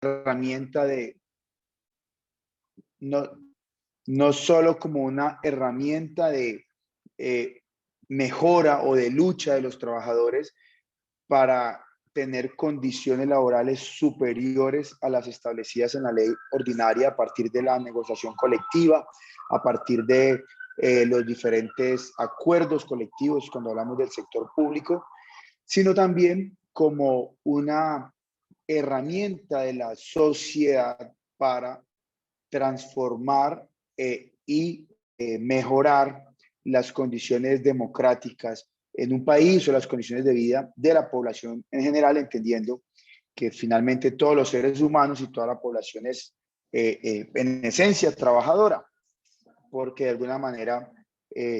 herramienta de, no, no solo como una herramienta de mejora o de lucha de los trabajadores para tener condiciones laborales superiores a las establecidas en la ley ordinaria a partir de la negociación colectiva, a partir de los diferentes acuerdos colectivos cuando hablamos del sector público, sino también como una herramienta de la sociedad para transformar y mejorar las condiciones democráticas en un país o las condiciones de vida de la población en general, entendiendo que finalmente todos los seres humanos y toda la población es en esencia trabajadora, porque de alguna manera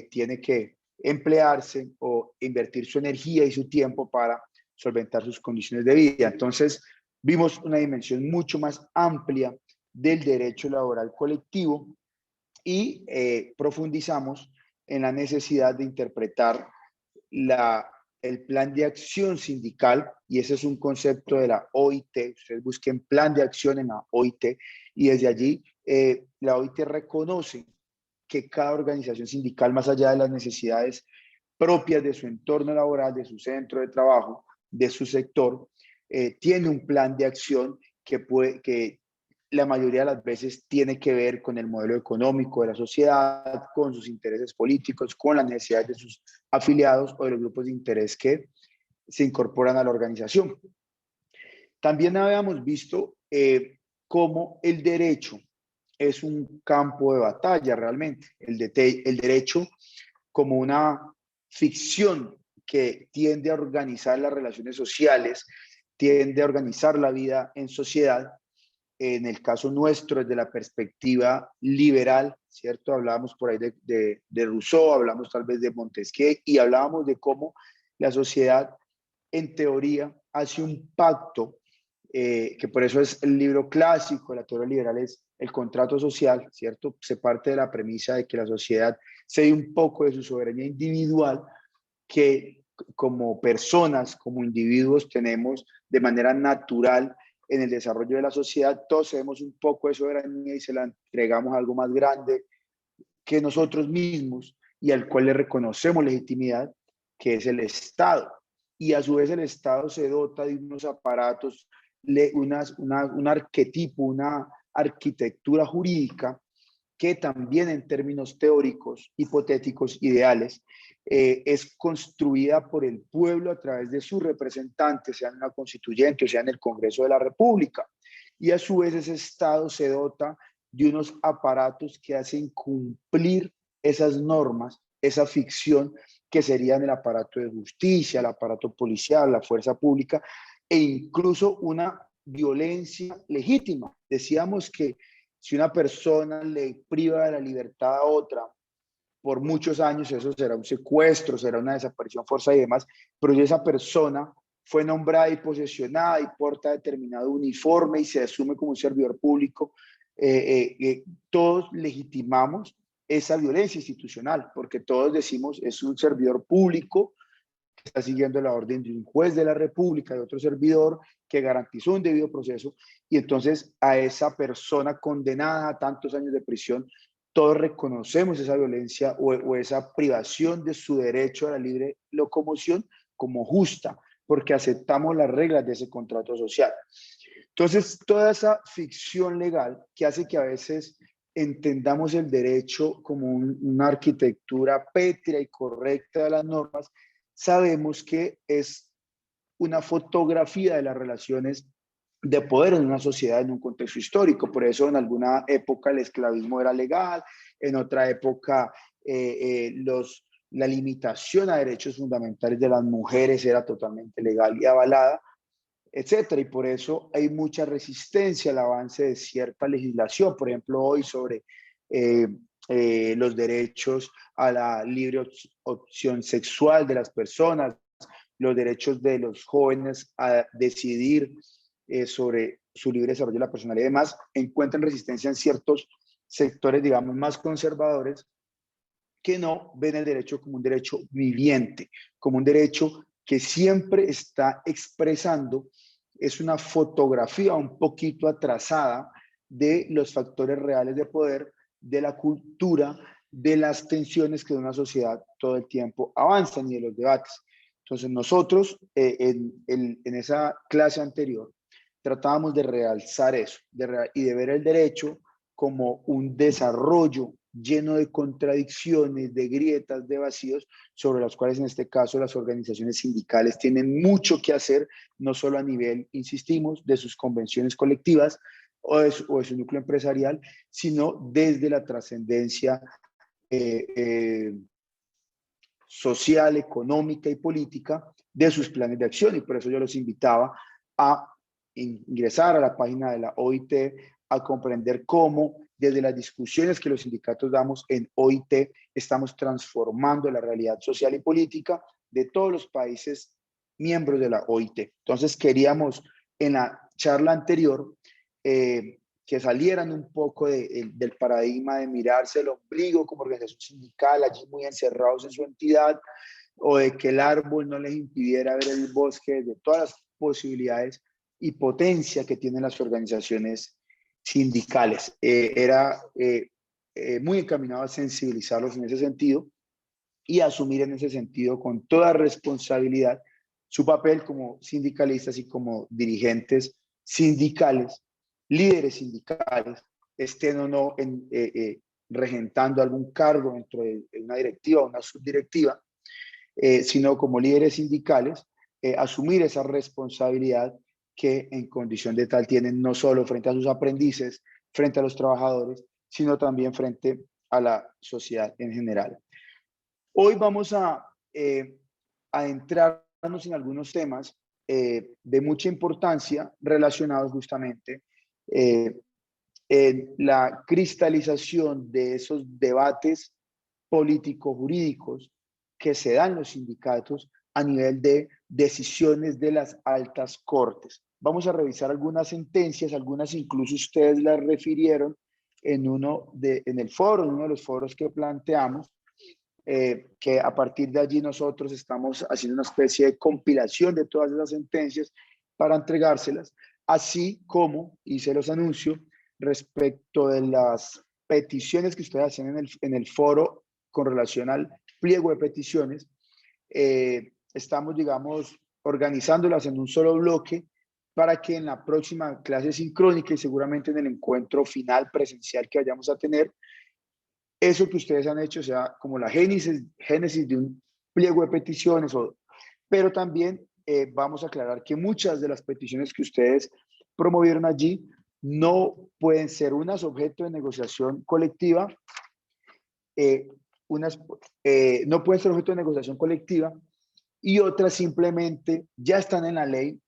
tiene que emplearse o invertir su energía y su tiempo para solventar sus condiciones de vida. Entonces, vimos una dimensión mucho más amplia del derecho laboral colectivo y profundizamos en la necesidad de interpretar el plan de acción sindical, y ese es un concepto de la OIT. Ustedes busquen plan de acción en la OIT, y desde allí la OIT reconoce que cada organización sindical, más allá de las necesidades propias de su entorno laboral, de su centro de trabajo, de su sector, tiene un plan de acción que la mayoría de las veces tiene que ver con el modelo económico de la sociedad, con sus intereses políticos, con las necesidades de sus afiliados o de los grupos de interés que se incorporan a la organización. También habíamos visto cómo el derecho es un campo de batalla realmente. El derecho como una ficción que tiende a organizar las relaciones sociales, tiende a organizar la vida en sociedad. En el caso nuestro, desde la perspectiva liberal, ¿cierto? Hablábamos por ahí de Rousseau, hablamos tal vez de Montesquieu y hablábamos de cómo la sociedad, en teoría, hace un pacto, que por eso es el libro clásico de la teoría liberal, es el contrato social, ¿cierto? Se parte de la premisa de que la sociedad cede un poco de su soberanía individual que como personas, como individuos, tenemos de manera natural en el desarrollo de la sociedad. Todos cedemos un poco de soberanía y se la entregamos a algo más grande que nosotros mismos y al cual le reconocemos legitimidad, que es el Estado. Y a su vez el Estado se dota de unos aparatos, un arquetipo, una arquitectura jurídica que también en términos teóricos, hipotéticos, ideales, es construida por el pueblo a través de sus representantes, sea en una constituyente o sea en el Congreso de la República. Y a su vez ese Estado se dota de unos aparatos que hacen cumplir esas normas, esa ficción que serían el aparato de justicia, el aparato policial, la fuerza pública e incluso una violencia legítima. Decíamos que si una persona le priva de la libertad a otra por muchos años, eso será un secuestro, será una desaparición forzada y demás, pero si esa persona fue nombrada y posesionada y porta determinado uniforme y se asume como un servidor público, todos legitimamos esa violencia institucional, porque todos decimos es un servidor público que está siguiendo la orden de un juez de la República, de otro servidor que garantizó un debido proceso, y entonces a esa persona condenada a tantos años de prisión, todos reconocemos esa violencia o esa privación de su derecho a la libre locomoción como justa, porque aceptamos las reglas de ese contrato social. Entonces, toda esa ficción legal que hace que a veces entendamos el derecho como una arquitectura pétrea y correcta de las normas, sabemos que es una fotografía de las relaciones de poder en una sociedad, en un contexto histórico. Por eso en alguna época el esclavismo era legal, en otra época la limitación a derechos fundamentales de las mujeres era totalmente legal y avalada, etcétera. Y por eso hay mucha resistencia al avance de cierta legislación, por ejemplo, hoy sobre los derechos a la libre opción sexual de las personas, los derechos de los jóvenes a decidir sobre su libre desarrollo de la personalidad y demás, encuentran resistencia en ciertos sectores, digamos, más conservadores, que no ven el derecho como un derecho viviente, como un derecho que siempre está expresando es una fotografía un poquito atrasada de los factores reales de poder, de la cultura, de las tensiones que en una sociedad todo el tiempo avanzan y de los debates. Entonces nosotros en esa clase anterior tratábamos de realzar eso y de ver el derecho como un desarrollo lleno de contradicciones, de grietas, de vacíos, sobre los cuales en este caso las organizaciones sindicales tienen mucho que hacer, no solo a nivel, insistimos, de sus convenciones colectivas o de su núcleo empresarial, sino desde la trascendencia eh, eh, social, económica y política de sus planes de acción. Y por eso yo los invitaba a ingresar a la página de la OIT, a comprender cómo desde las discusiones que los sindicatos damos en OIT estamos transformando la realidad social y política de todos los países miembros de la OIT. Entonces queríamos en la charla anterior que salieran un poco del paradigma de mirarse el ombligo como organización sindical, allí muy encerrados en su entidad, o de que el árbol no les impidiera ver el bosque, de todas las posibilidades y potencia que tienen las organizaciones sindicales. Era muy encaminado a sensibilizarlos en ese sentido y asumir en ese sentido con toda responsabilidad su papel como sindicalistas y como dirigentes sindicales, líderes sindicales, estén o no regentando algún cargo dentro de una directiva o una subdirectiva, sino como líderes sindicales, asumir esa responsabilidad que en condición de tal tienen no solo frente a sus aprendices, frente a los trabajadores, sino también frente a la sociedad en general. Hoy vamos a adentrarnos en algunos temas de mucha importancia relacionados justamente en la cristalización de esos debates político-jurídicos que se dan los sindicatos a nivel de decisiones de las altas cortes. Vamos a revisar algunas sentencias, algunas incluso ustedes las refirieron en uno en el foro, en uno de los foros que planteamos, que a partir de allí nosotros estamos haciendo una especie de compilación de todas esas sentencias para entregárselas, así como, y se los anuncio, respecto de las peticiones que ustedes hacen en el foro con relación al pliego de peticiones, estamos, digamos, organizándolas en un solo bloque para que en la próxima clase sincrónica y seguramente en el encuentro final presencial que vayamos a tener, eso que ustedes han hecho sea como la génesis de un pliego de peticiones, pero también vamos a aclarar que muchas de las peticiones que ustedes promovieron allí no pueden ser unas objeto de negociación colectiva, no pueden ser objeto de negociación colectiva y otras simplemente ya están en la ley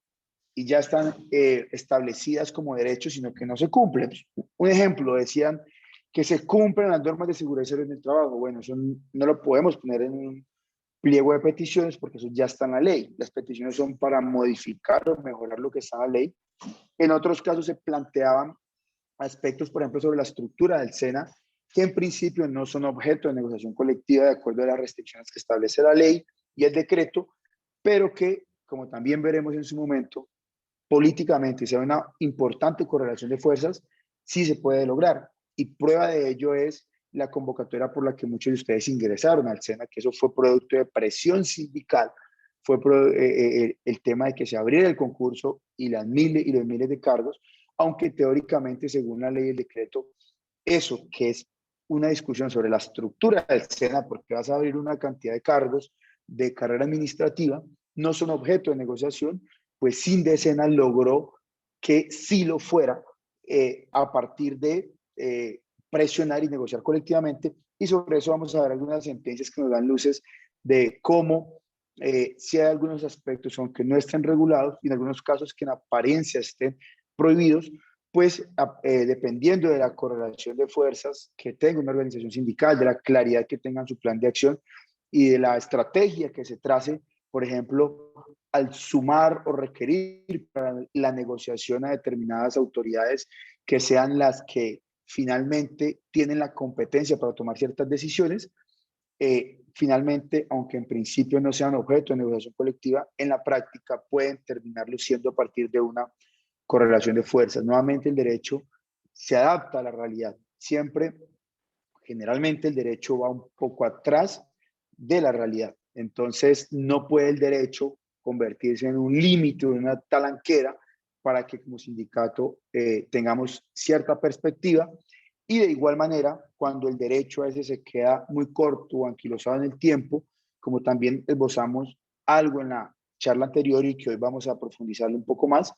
y ya están establecidas como derechos, sino que no se cumplen. Un ejemplo, decían que se cumplen las normas de seguridad y salud en el trabajo. Bueno, eso no lo podemos poner en un pliego de peticiones porque eso ya está en la ley. Las peticiones son para modificar o mejorar lo que está en la ley. En otros casos se planteaban aspectos, por ejemplo, sobre la estructura del SENA, que en principio no son objeto de negociación colectiva de acuerdo a las restricciones que establece la ley y el decreto, pero que, como también veremos en su momento, políticamente sea una importante correlación de fuerzas, sí se puede lograr. Y prueba de ello es la convocatoria por la que muchos de ustedes ingresaron al SENA, que eso fue producto de presión sindical, fue el tema de que se abriera el concurso y los miles de cargos, aunque teóricamente, según la ley y el decreto, eso que es una discusión sobre la estructura del SENA, porque vas a abrir una cantidad de cargos de carrera administrativa, no son objeto de negociación, pues Sindecena logró que sí lo fuera a partir de presionar y negociar colectivamente, y sobre eso vamos a ver algunas sentencias que nos dan luces de cómo si hay algunos aspectos, aunque no estén regulados, y en algunos casos que en apariencia estén prohibidos, pues dependiendo de la correlación de fuerzas que tenga una organización sindical, de la claridad que tengan su plan de acción y de la estrategia que se trace, por ejemplo, al sumar o requerir para la negociación a determinadas autoridades que sean las que finalmente tienen la competencia para tomar ciertas decisiones, finalmente, aunque en principio no sean objeto de negociación colectiva, en la práctica pueden terminarlo siendo a partir de una correlación de fuerzas. Nuevamente, el derecho se adapta a la realidad. Siempre, generalmente, el derecho va un poco atrás de la realidad. Entonces, no puede el derecho convertirse en un límite, en una talanquera, para que como sindicato tengamos cierta perspectiva. Y de igual manera, cuando el derecho a veces se queda muy corto o anquilosado en el tiempo, como también esbozamos algo en la charla anterior y que hoy vamos a profundizarlo un poco más,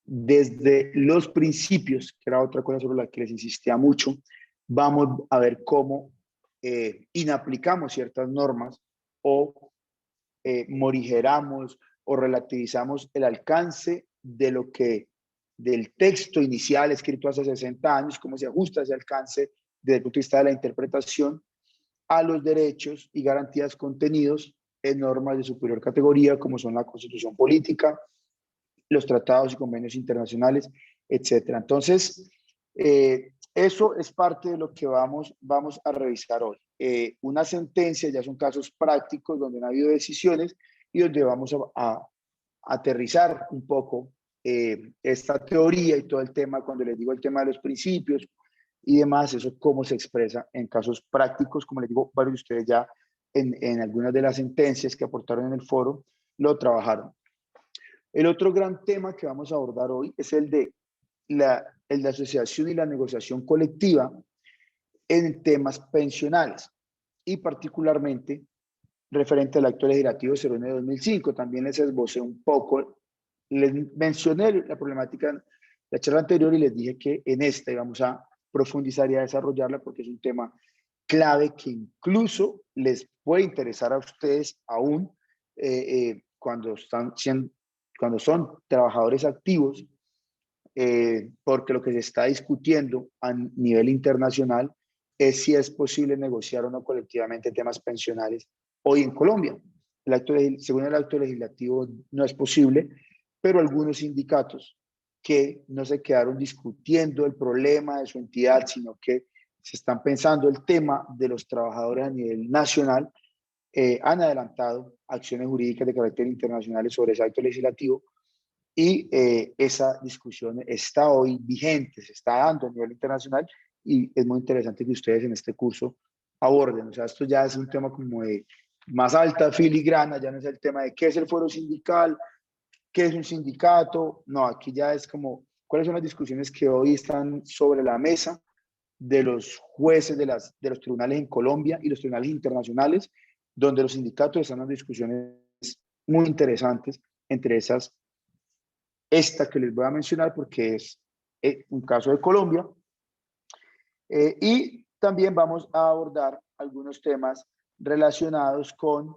desde los principios, que era otra cosa sobre la que les insistía mucho, vamos a ver cómo inaplicamos ciertas normas o morigeramos o relativizamos el alcance de lo que del texto inicial escrito hace 60 años, cómo se ajusta ese alcance desde el punto de vista de la interpretación a los derechos y garantías contenidos en normas de superior categoría, como son la Constitución Política, los tratados y convenios internacionales, etcétera. Entonces, eso es parte de lo que vamos a revisar hoy. Una sentencia ya son casos prácticos donde no ha habido decisiones y donde vamos a aterrizar un poco esta teoría y todo el tema, cuando les digo el tema de los principios y demás, eso cómo se expresa en casos prácticos, como les digo, varios de ustedes ya en algunas de las sentencias que aportaron en el foro lo trabajaron. El otro gran tema que vamos a abordar hoy es el de la asociación y la negociación colectiva en temas pensionales y particularmente referente al acto legislativo 01 de 2005. También les esbocé un poco, les mencioné la problemática en la charla anterior y les dije que en esta íbamos a profundizar y a desarrollarla porque es un tema clave que incluso les puede interesar a ustedes aún cuando son trabajadores activos, porque lo que se está discutiendo a nivel internacional es si es posible negociar o no colectivamente temas pensionales hoy en Colombia. Según el acto legislativo no es posible, pero algunos sindicatos que no se quedaron discutiendo el problema de su entidad, sino que se están pensando el tema de los trabajadores a nivel nacional, han adelantado acciones jurídicas de carácter internacional sobre ese acto legislativo y esa discusión está hoy vigente, se está dando a nivel internacional y es muy interesante que ustedes en este curso aborden. O sea, esto ya es un tema como de más alta filigrana, ya no es el tema de qué es el foro sindical, qué es un sindicato, no, aquí ya es como cuáles son las discusiones que hoy están sobre la mesa de los jueces de los tribunales en Colombia y los tribunales internacionales, donde los sindicatos están en discusiones muy interesantes, entre esas esta que les voy a mencionar porque es un caso de Colombia. Y también vamos a abordar algunos temas relacionados con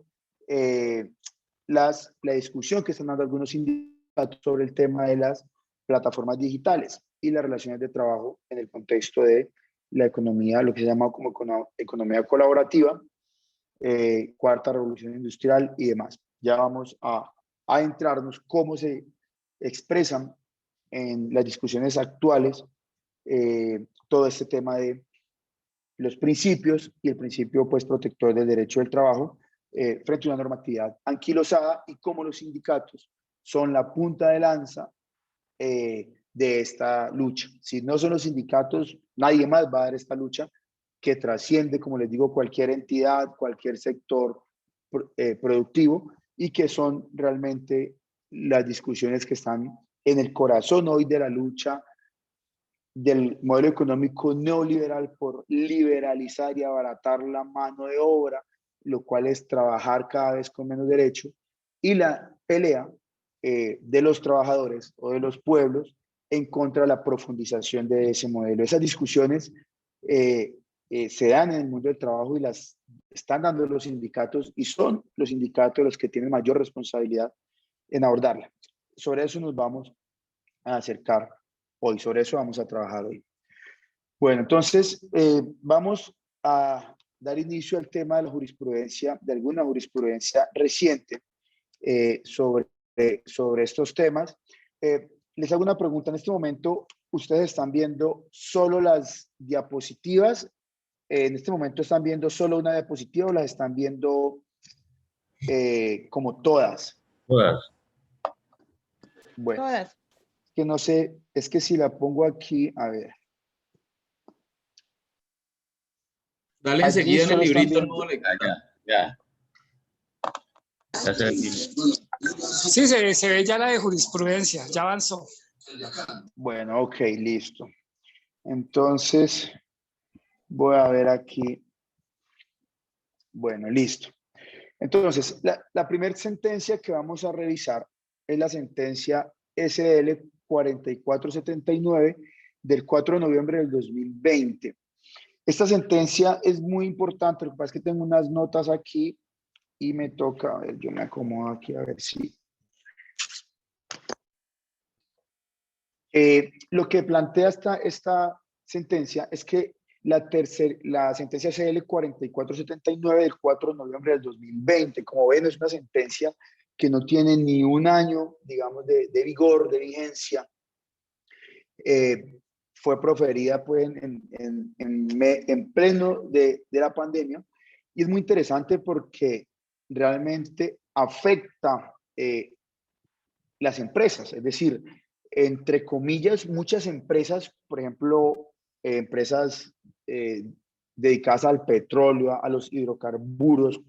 la discusión que están dando algunos sindicatos sobre el tema de las plataformas digitales y las relaciones de trabajo en el contexto de la economía, lo que se llama como economía colaborativa, cuarta revolución industrial y demás. Ya vamos a adentrarnos cómo se expresan en las discusiones actuales todo este tema de los principios y el principio pues protector del derecho del trabajo frente a una normatividad anquilosada y cómo los sindicatos son la punta de lanza de esta lucha. Si no son los sindicatos, nadie más va a dar esta lucha que trasciende, como les digo, cualquier entidad, cualquier sector productivo y que son realmente las discusiones que están en el corazón hoy de la lucha del modelo económico neoliberal por liberalizar y abaratar la mano de obra, lo cual es trabajar cada vez con menos derecho, y la pelea de los trabajadores o de los pueblos en contra de la profundización de ese modelo. Esas discusiones se dan en el mundo del trabajo y las están dando los sindicatos y son los sindicatos los que tienen mayor responsabilidad en abordarla. Sobre eso nos vamos a acercar hoy, sobre eso vamos a trabajar hoy. Bueno, entonces vamos a dar inicio al tema de la jurisprudencia, de alguna jurisprudencia reciente sobre estos temas. Les hago una pregunta. En este momento, ¿ustedes están viendo solo las diapositivas en este momento están viendo solo una diapositiva o las están viendo como todas. Todas. Bueno, Todas. que no sé, es que si la pongo aquí, a ver. Dale Allí enseguida en el solo están librito viendo. nuevo lector. Ya. Ya se define. Sí, se ve ya la de jurisprudencia, ya avanzó. Bueno, ok, listo. Entonces, voy a ver aquí. Bueno, listo. Entonces, la primera sentencia que vamos a revisar es la sentencia SL 4479 del 4 de noviembre del 2020. Esta sentencia es muy importante, lo que pasa es que tengo unas notas aquí y me toca, a ver, yo me acomodo aquí a ver si... lo que plantea esta sentencia es que la sentencia CL 4479 del 4 de noviembre del 2020, como ven, es una sentencia que no tiene ni un año, digamos, de vigor, de vigencia. Fue proferida pues, en pleno de la pandemia y es muy interesante porque realmente afecta las empresas, es decir, entre comillas, muchas empresas, por ejemplo, empresas dedicadas al petróleo, a los hidrocarburos,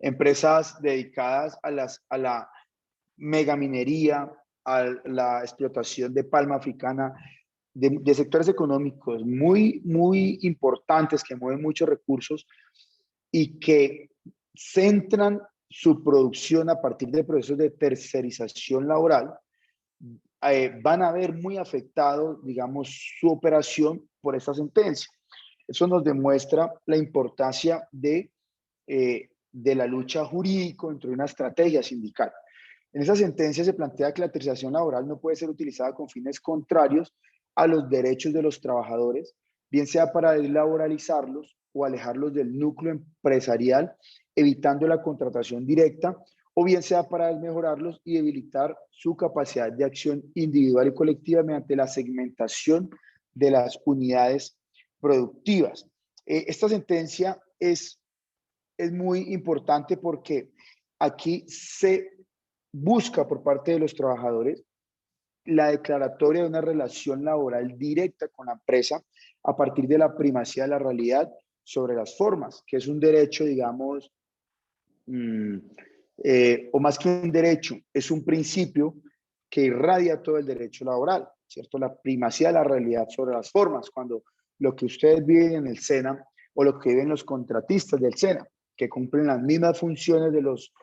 empresas dedicadas a la megaminería, a la explotación de palma africana, de sectores económicos muy, muy importantes que mueven muchos recursos y que centran su producción a partir de procesos de tercerización laboral, van a ver muy afectado, digamos, su operación por esta sentencia. Eso nos demuestra la importancia de la lucha jurídica dentro de una estrategia sindical. En esa sentencia se plantea que la tercerización laboral no puede ser utilizada con fines contrarios a los derechos de los trabajadores, bien sea para deslaboralizarlos o alejarlos del núcleo empresarial, evitando la contratación directa, o bien sea para desmejorarlos y debilitar su capacidad de acción individual y colectiva mediante la segmentación de las unidades productivas. Esta sentencia es muy importante porque aquí se busca por parte de los trabajadores la declaratoria de una relación laboral directa con la empresa a partir de la primacía de la realidad sobre las formas, que es un derecho, digamos, o más que un derecho, es un principio que irradia todo el derecho laboral, ¿cierto? La primacía de la realidad sobre las formas, cuando lo que ustedes viven en el SENA o lo que viven los contratistas del SENA, que cumplen las mismas funciones de los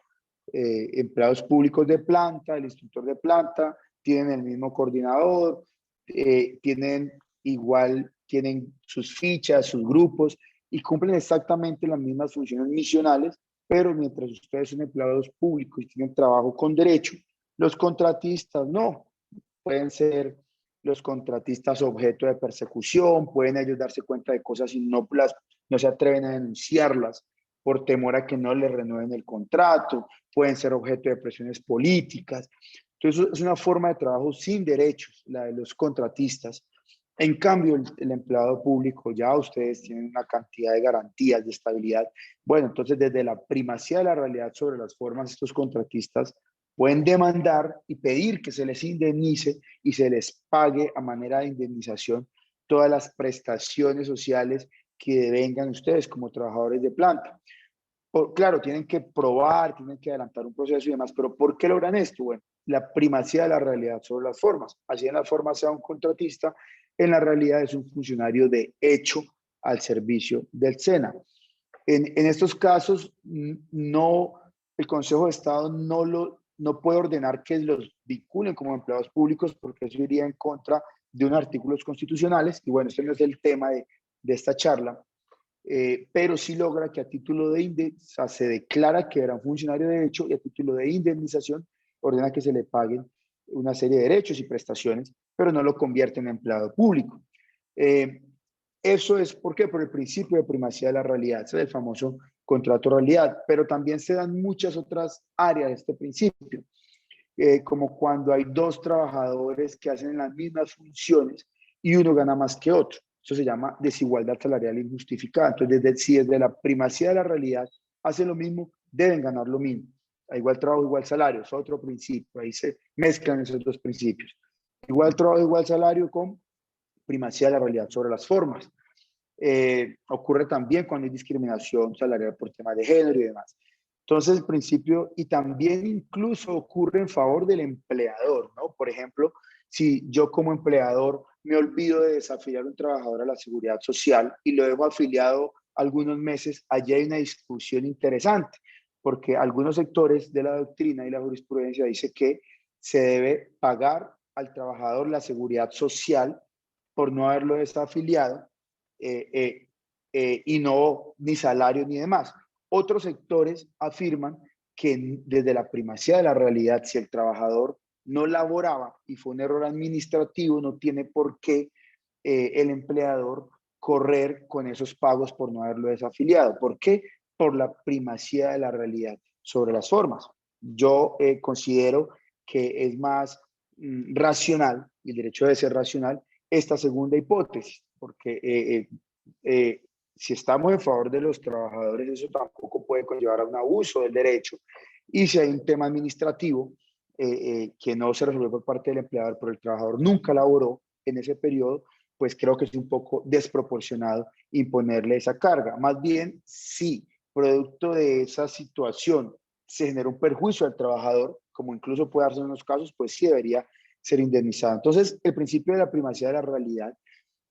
empleados públicos de planta, el instructor de planta, tienen el mismo coordinador, tienen sus fichas, sus grupos y cumplen exactamente las mismas funciones misionales, pero mientras ustedes son empleados públicos y tienen trabajo con derecho, los contratistas no. Pueden ser los contratistas objeto de persecución, pueden ellos darse cuenta de cosas y no se atreven a denunciarlas por temor a que no les renueven el contrato, pueden ser objeto de presiones políticas. Entonces, es una forma de trabajo sin derechos, la de los contratistas. En cambio, el empleado público, ya ustedes tienen una cantidad de garantías, de estabilidad. Bueno, entonces, desde la primacía de la realidad sobre las formas, estos contratistas pueden demandar y pedir que se les indemnice y se les pague a manera de indemnización todas las prestaciones sociales que devengan ustedes como trabajadores de planta. Claro, tienen que probar, tienen que adelantar un proceso y demás, pero ¿por qué logran esto? Bueno, la primacía de la realidad sobre las formas. Así en las formas sea un contratista, en la realidad es un funcionario de hecho al servicio del SENA. En estos casos, el Consejo de Estado no puede ordenar que los vinculen como empleados públicos porque eso iría en contra de unos artículos constitucionales y bueno, este no es el tema de esta charla, pero sí logra que a título de se declara que era un funcionario de hecho y a título de indemnización ordena que se le paguen una serie de derechos y prestaciones, pero no lo convierte en empleado público. Eso es, ¿por qué? Por el principio de primacía de la realidad, ese es el famoso contrato realidad, pero también se dan muchas otras áreas de este principio, como cuando hay dos trabajadores que hacen las mismas funciones y uno gana más que otro. Eso se llama desigualdad salarial injustificada. Entonces, si desde la primacía de la realidad hacen lo mismo, deben ganar lo mismo. A igual trabajo, igual salario, es otro principio. Ahí se mezclan esos dos principios. Igual trabajo, igual salario con primacía de la realidad sobre las formas. Ocurre también cuando hay discriminación salarial por temas de género y demás. Entonces, el principio, y también incluso ocurre en favor del empleador, ¿no? Por ejemplo, si yo como empleador me olvido de desafiliar a un trabajador a la seguridad social y lo dejo afiliado algunos meses, allí hay una discusión interesante, porque algunos sectores de la doctrina y la jurisprudencia dicen que se debe pagar al trabajador la seguridad social por no haberlo desafiliado, y no ni salario ni demás. Otros sectores afirman que desde la primacía de la realidad, si el trabajador no laboraba y fue un error administrativo, no tiene por qué el empleador correr con esos pagos por no haberlo desafiliado. ¿Por qué? Por la primacía de la realidad sobre las formas. Yo considero que es más racional, y el derecho debe ser racional, esta segunda hipótesis, porque si estamos en favor de los trabajadores, eso tampoco puede conllevar a un abuso del derecho. Y si hay un tema administrativo que no se resolvió por parte del empleador, pero el trabajador nunca laboró en ese periodo, pues creo que es un poco desproporcionado imponerle esa carga. Más bien, si producto de esa situación se genera un perjuicio al trabajador, como incluso puede darse en unos casos, pues sí debería ser indemnizado. Entonces, el principio de la primacía de la realidad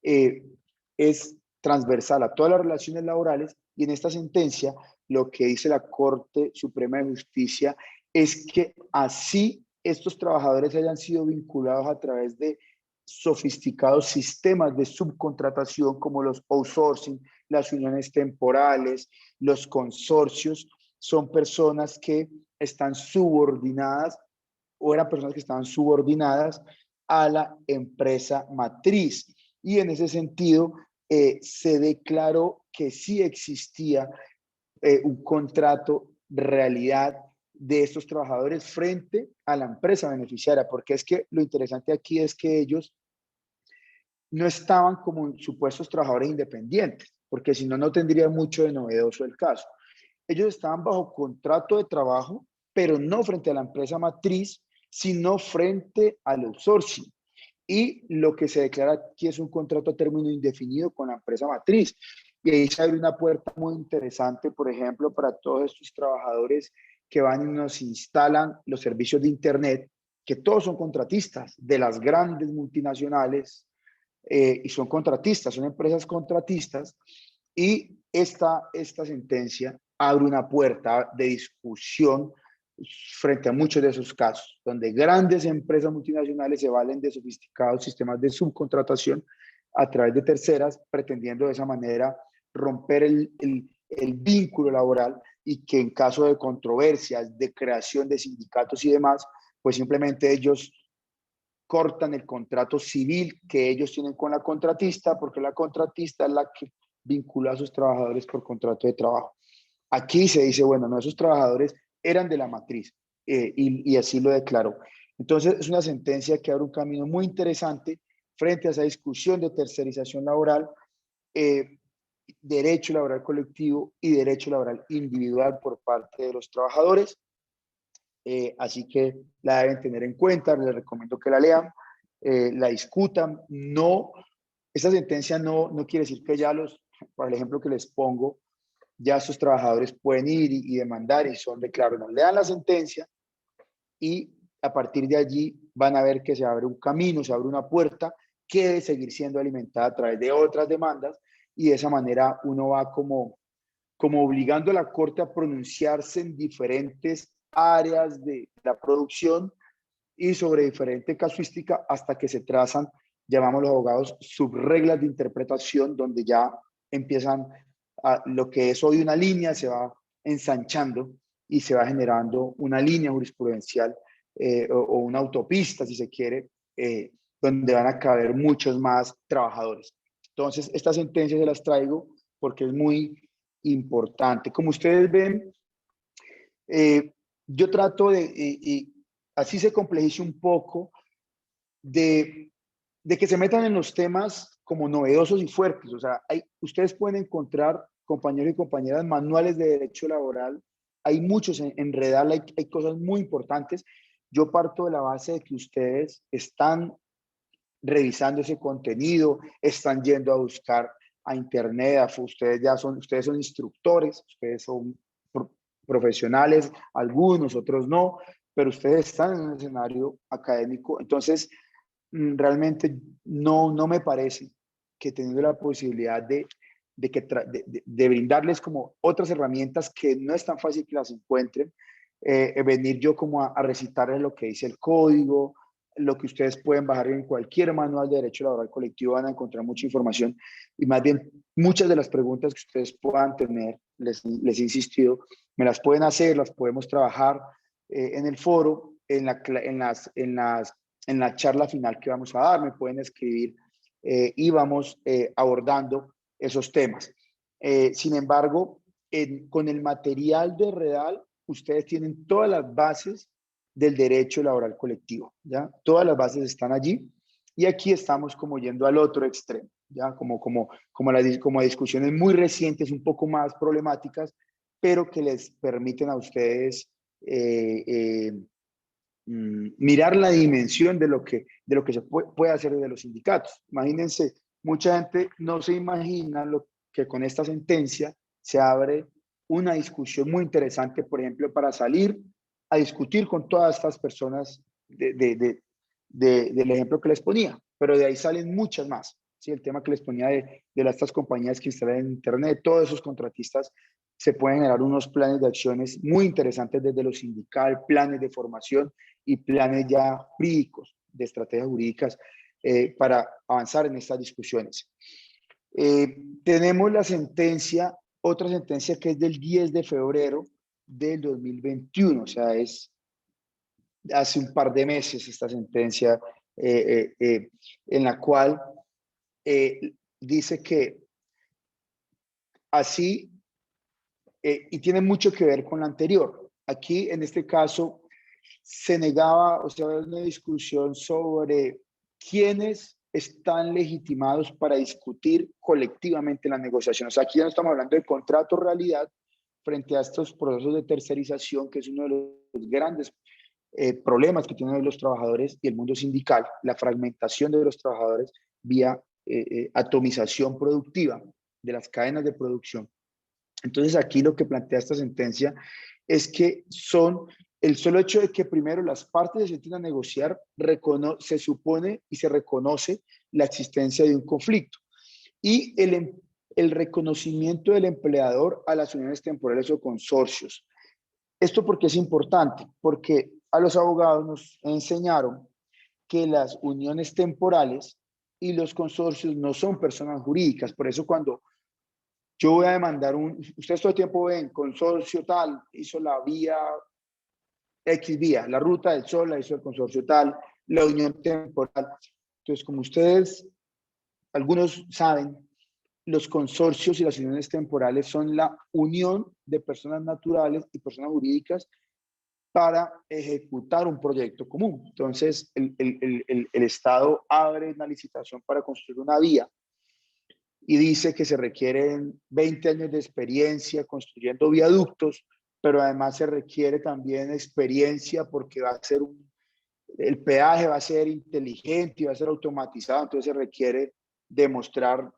es transversal a todas las relaciones laborales, y en esta sentencia lo que dice la Corte Suprema de Justicia es que así estos trabajadores hayan sido vinculados a través de sofisticados sistemas de subcontratación como los outsourcing, las uniones temporales, los consorcios, son personas que están subordinadas o eran personas que estaban subordinadas a la empresa matriz. Y en ese sentido, se declaró que sí existía un contrato realidad de estos trabajadores frente a la empresa beneficiaria, porque es que lo interesante aquí es que ellos no estaban como supuestos trabajadores independientes, porque si no, no tendría mucho de novedoso el caso. Ellos estaban bajo contrato de trabajo, pero no frente a la empresa matriz, sino frente al outsourcing. Y lo que se declara aquí es un contrato a término indefinido con la empresa matriz. Y ahí se abre una puerta muy interesante, por ejemplo, para todos estos trabajadores que van y nos instalan los servicios de Internet, que todos son contratistas de las grandes multinacionales, y son contratistas, son empresas contratistas, y esta sentencia abre una puerta de discusión frente a muchos de esos casos, donde grandes empresas multinacionales se valen de sofisticados sistemas de subcontratación a través de terceras, pretendiendo de esa manera romper el vínculo laboral, y que en caso de controversias, de creación de sindicatos y demás, pues simplemente ellos cortan el contrato civil que ellos tienen con la contratista, porque la contratista es la que vincula a sus trabajadores por contrato de trabajo. Aquí se dice, bueno, no, esos trabajadores eran de la matriz, y así lo declaró. Entonces, es una sentencia que abre un camino muy interesante frente a esa discusión de tercerización laboral, derecho laboral colectivo y derecho laboral individual por parte de los trabajadores. Así que la deben tener en cuenta, les recomiendo que la lean, la discutan. No, esta sentencia no quiere decir que ya por el ejemplo que les pongo, ya sus trabajadores pueden ir y demandar y son declarados. No, lean la sentencia y a partir de allí van a ver que se abre un camino, se abre una puerta que debe seguir siendo alimentada a través de otras demandas, y de esa manera uno va como obligando a la Corte a pronunciarse en diferentes áreas de la producción y sobre diferente casuística, hasta que se trazan, llamamos los abogados, subreglas de interpretación, donde ya empiezan lo que es hoy una línea, se va ensanchando y se va generando una línea jurisprudencial, o una autopista, si se quiere, donde van a caber muchos más trabajadores. Entonces, estas sentencias se las traigo porque es muy importante. Como ustedes ven, yo trato y así se complejice un poco, de que se metan en los temas como novedosos y fuertes. O sea, ustedes pueden encontrar, compañeros y compañeras, manuales de derecho laboral. Hay muchos en Redal, hay cosas muy importantes. Yo parto de la base de que ustedes están revisando ese contenido, están yendo a buscar a internet, ustedes son instructores, ustedes son profesionales, algunos, otros no, pero ustedes están en un escenario académico. Entonces, realmente no me parece que teniendo la posibilidad de brindarles como otras herramientas que no es tan fácil que las encuentren, venir yo como a recitarles lo que dice el código, lo que ustedes pueden bajar en cualquier manual de derecho laboral colectivo, van a encontrar mucha información, y más bien muchas de las preguntas que ustedes puedan tener, les he insistido, me las pueden hacer, las podemos trabajar en el foro, en la charla final que vamos a dar, me pueden escribir y vamos abordando esos temas. Sin embargo, con el material de Redal, ustedes tienen todas las bases del derecho laboral colectivo, ¿ya? Todas las bases están allí, y aquí estamos como yendo al otro extremo, ¿ya? Como discusiones muy recientes, un poco más problemáticas, pero que les permiten a ustedes mirar la dimensión de lo que se puede hacer desde los sindicatos. Imagínense, mucha gente no se imagina que con esta sentencia se abre una discusión muy interesante, por ejemplo, para salir a discutir con todas estas personas del ejemplo que les ponía, pero de ahí salen muchas más. ¿Sí? El tema que les ponía de estas compañías que instalan en internet, todos esos contratistas, se pueden generar unos planes de acciones muy interesantes desde lo sindical, planes de formación y planes ya jurídicos, de estrategias jurídicas para avanzar en estas discusiones. Tenemos la sentencia, otra sentencia que es del 10 de febrero del 2021, o sea, es hace un par de meses esta sentencia en la cual dice que así, y tiene mucho que ver con la anterior. Aquí, en este caso, se negaba, o sea, una discusión sobre quiénes están legitimados para discutir colectivamente la negociación. O sea, aquí ya no estamos hablando de contrato realidad frente a estos procesos de tercerización, que es uno de los grandes problemas que tienen los trabajadores y el mundo sindical, la fragmentación de los trabajadores vía atomización productiva de las cadenas de producción. Entonces, aquí lo que plantea esta sentencia es que son el solo hecho de que primero las partes se sienten a negociar, se supone y se reconoce la existencia de un conflicto, y el reconocimiento del empleador a las uniones temporales o consorcios. ¿Esto por qué es importante? Porque a los abogados nos enseñaron que las uniones temporales y los consorcios no son personas jurídicas. Por eso cuando yo voy a demandar ustedes todo el tiempo ven, consorcio tal, hizo la vía X vía, la ruta del sol la hizo el consorcio tal, la unión temporal. Entonces, como ustedes, algunos saben, los consorcios y las uniones temporales son la unión de personas naturales y personas jurídicas para ejecutar un proyecto común. Entonces, el Estado abre una licitación para construir una vía y dice que se requieren 20 años de experiencia construyendo viaductos, pero además se requiere también experiencia porque el peaje va a ser inteligente y va a ser automatizado, entonces se requiere demostrar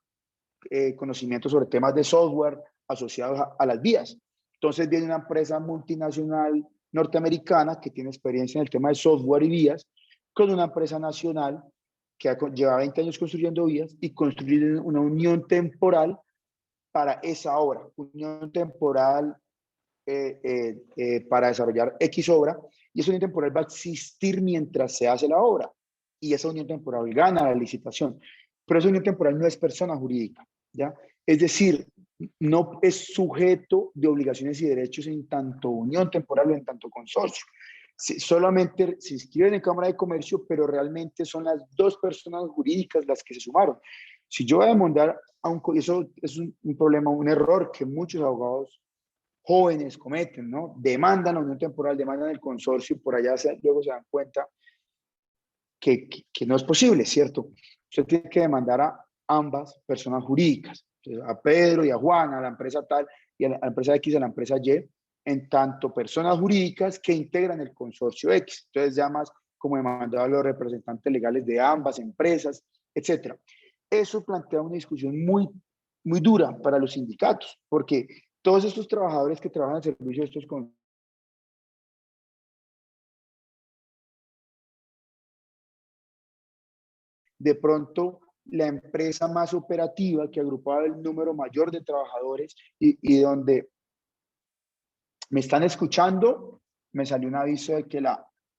conocimientos sobre temas de software asociados a las vías. Entonces viene una empresa multinacional norteamericana que tiene experiencia en el tema de software y vías, con una empresa nacional que lleva 20 años construyendo vías y construir una unión temporal para esa obra, unión temporal para desarrollar X obra, y esa unión temporal va a existir mientras se hace la obra, y esa unión temporal gana la licitación, pero esa unión temporal no es persona jurídica, ¿ya? Es decir, no es sujeto de obligaciones y derechos en tanto unión temporal o en tanto consorcio. Solamente se inscriben en Cámara de Comercio, pero realmente son las dos personas jurídicas las que se sumaron. Si yo voy a demandar eso es un problema, un error que muchos abogados jóvenes cometen, ¿no? Demandan la unión temporal, demandan el consorcio y por allá luego se dan cuenta que no es posible, ¿cierto? Usted tiene que demandar ambas personas jurídicas, entonces, a Pedro y a Juan, a la empresa tal, y a la empresa X, a la empresa Y, en tanto personas jurídicas que integran el consorcio X. Entonces ya más como demandado a los representantes legales de ambas empresas, etcétera. Eso plantea una discusión muy dura para los sindicatos, porque todos estos trabajadores que trabajan al servicio de estos de pronto la empresa más operativa que agrupaba el número mayor de trabajadores y donde me están escuchando, me salió un aviso de que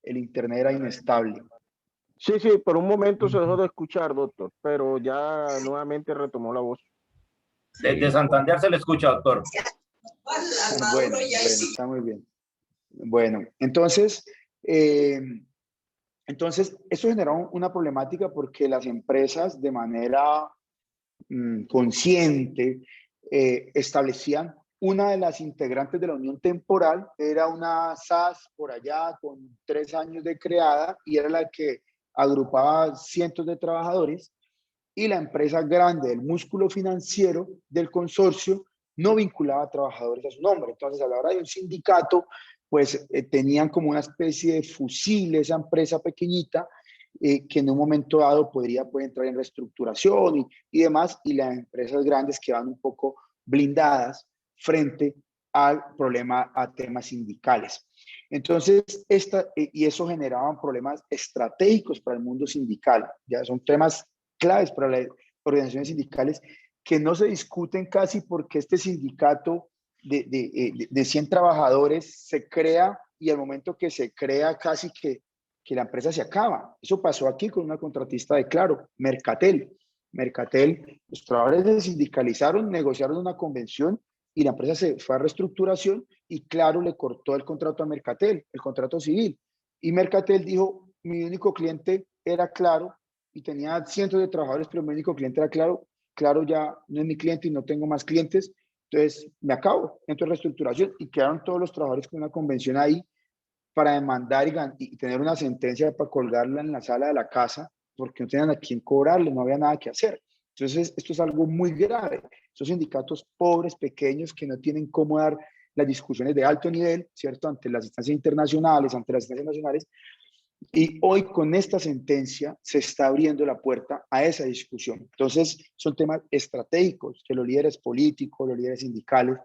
el internet era inestable. Sí, por un momento se dejó de escuchar, doctor, pero ya nuevamente retomó la voz. Desde Santander se le escucha, doctor. Bueno, está muy bien. Bueno, entonces eso generó una problemática porque las empresas de manera consciente establecían una de las integrantes de la unión temporal, era una SAS por allá con 3 años de creada y era la que agrupaba cientos de trabajadores, y la empresa grande, el músculo financiero del consorcio, no vinculaba a trabajadores a su nombre. Entonces, a la hora de un sindicato, pues tenían como una especie de fusil esa empresa pequeñita que en un momento dado puede entrar en reestructuración y demás, y las empresas grandes quedan un poco blindadas frente al problema, a temas sindicales. Entonces, y eso generaba problemas estratégicos para el mundo sindical, ya son temas claves para las organizaciones sindicales que no se discuten casi porque este sindicato de 100 trabajadores se crea y al momento que se crea casi que la empresa se acaba. Eso pasó aquí con una contratista de Claro, Mercatel. Mercatel, los trabajadores se sindicalizaron, negociaron una convención y la empresa se fue a reestructuración y Claro le cortó el contrato a Mercatel, el contrato civil. Y Mercatel dijo, mi único cliente era Claro y tenía cientos de trabajadores, pero mi único cliente era Claro. Claro ya no es mi cliente y no tengo más clientes, entonces me acabo, entro en reestructuración y quedaron todos los trabajadores con una convención ahí para demandar y tener una sentencia para colgarla en la sala de la casa porque no tenían a quién cobrarle, no había nada que hacer. Entonces, esto es algo muy grave. Esos sindicatos pobres, pequeños, que no tienen cómo dar las discusiones de alto nivel, ¿cierto? Ante las instancias internacionales, ante las instancias nacionales. Y hoy con esta sentencia se está abriendo la puerta a esa discusión. Entonces, son temas estratégicos que los líderes políticos, los líderes sindicales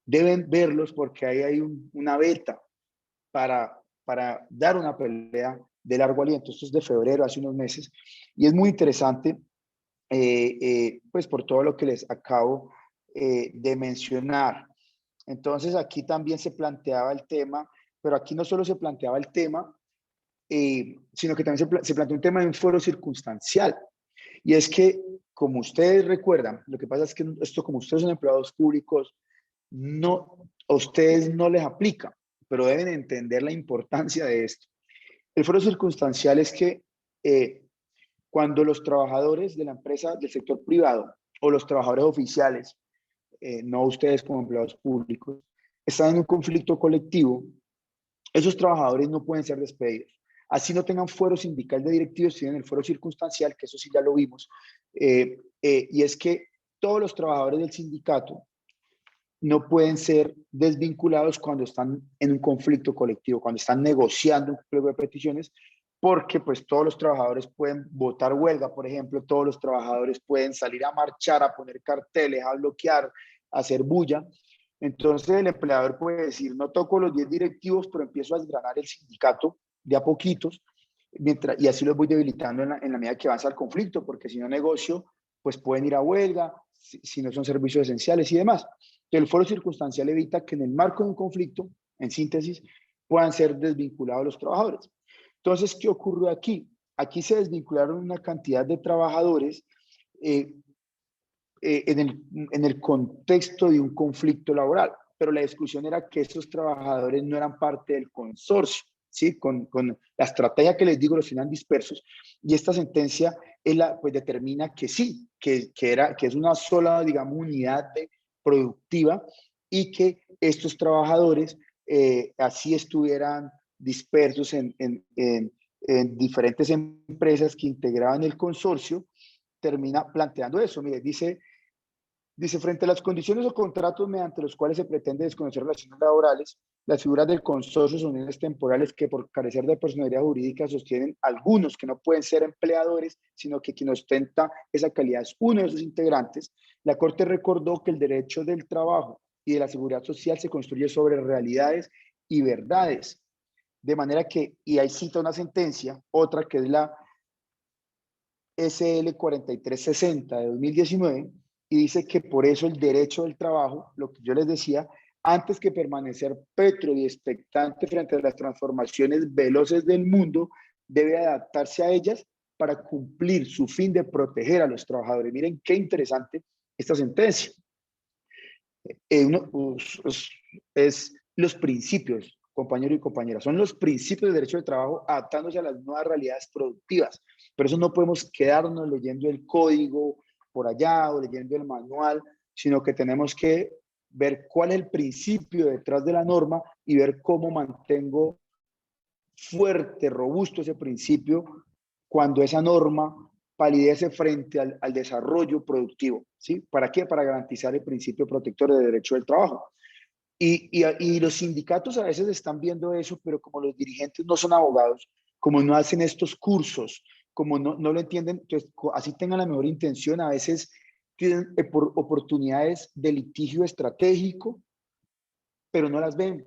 deben verlos porque ahí hay una beta para dar una pelea de largo aliento. Esto es de febrero, hace unos meses, y es muy interesante, pues por todo lo que les acabo de mencionar. Entonces, aquí también se planteaba el tema, pero aquí no solo se planteaba el tema, sino que también se planteó un tema de un fuero circunstancial. Y es que, como ustedes recuerdan, lo que pasa es que esto, como ustedes son empleados públicos, a ustedes no les aplica, pero deben entender la importancia de esto. El fuero circunstancial es que cuando los trabajadores de la empresa del sector privado o los trabajadores oficiales, no ustedes como empleados públicos, están en un conflicto colectivo, esos trabajadores no pueden ser despedidos. Así no tengan fuero sindical de directivos, tienen el fuero circunstancial, que eso sí ya lo vimos, y es que todos los trabajadores del sindicato no pueden ser desvinculados cuando están en un conflicto colectivo, cuando están negociando un pliego de peticiones, porque pues todos los trabajadores pueden votar huelga, por ejemplo, todos los trabajadores pueden salir a marchar, a poner carteles, a bloquear, a hacer bulla. Entonces el empleador puede decir, no toco los 10 directivos, pero empiezo a desgranar el sindicato de a poquitos, y así los voy debilitando en la medida que avanza el conflicto, porque si no negocio, pues pueden ir a huelga, si no son servicios esenciales y demás. El foro circunstancial evita que en el marco de un conflicto, en síntesis, puedan ser desvinculados los trabajadores. Entonces, ¿qué ocurrió aquí? Aquí se desvincularon una cantidad de trabajadores en el contexto de un conflicto laboral, pero la discusión era que esos trabajadores no eran parte del consorcio, ¿sí? Con la estrategia que les digo, los tenían dispersos, y esta sentencia pues determina que sí, que es una sola, digamos, unidad productiva y que estos trabajadores así estuvieran dispersos en diferentes empresas que integraban el consorcio, termina planteando eso. Mire, dice, frente a las condiciones o contratos mediante los cuales se pretende desconocer relaciones laborales, las figuras del consorcio son uniones temporales que por carecer de personalidad jurídica sostienen algunos que no pueden ser empleadores, sino que quien ostenta esa calidad es uno de sus integrantes. La Corte recordó que el derecho del trabajo y de la seguridad social se construye sobre realidades y verdades. De manera que, y ahí cita una sentencia, otra que es la SL 4360 de 2019, y dice que por eso el derecho del trabajo, lo que yo les decía, antes que permanecer pétreo y expectante frente a las transformaciones veloces del mundo, debe adaptarse a ellas para cumplir su fin de proteger a los trabajadores. Miren qué interesante esta sentencia. Es los principios, compañero y compañera, son los principios del derecho del trabajo adaptándose a las nuevas realidades productivas. Por eso no podemos quedarnos leyendo el código por allá o leyendo el manual, sino que tenemos que ver cuál es el principio detrás de la norma y ver cómo mantengo fuerte, robusto ese principio cuando esa norma palidece frente al desarrollo productivo. ¿Sí? ¿Para qué? Para garantizar el principio protector del derecho del trabajo. Y los sindicatos a veces están viendo eso, pero como los dirigentes no son abogados, como no hacen estos cursos, como no lo entienden, entonces, así tengan la mejor intención, a veces tienen oportunidades de litigio estratégico, pero no las ven.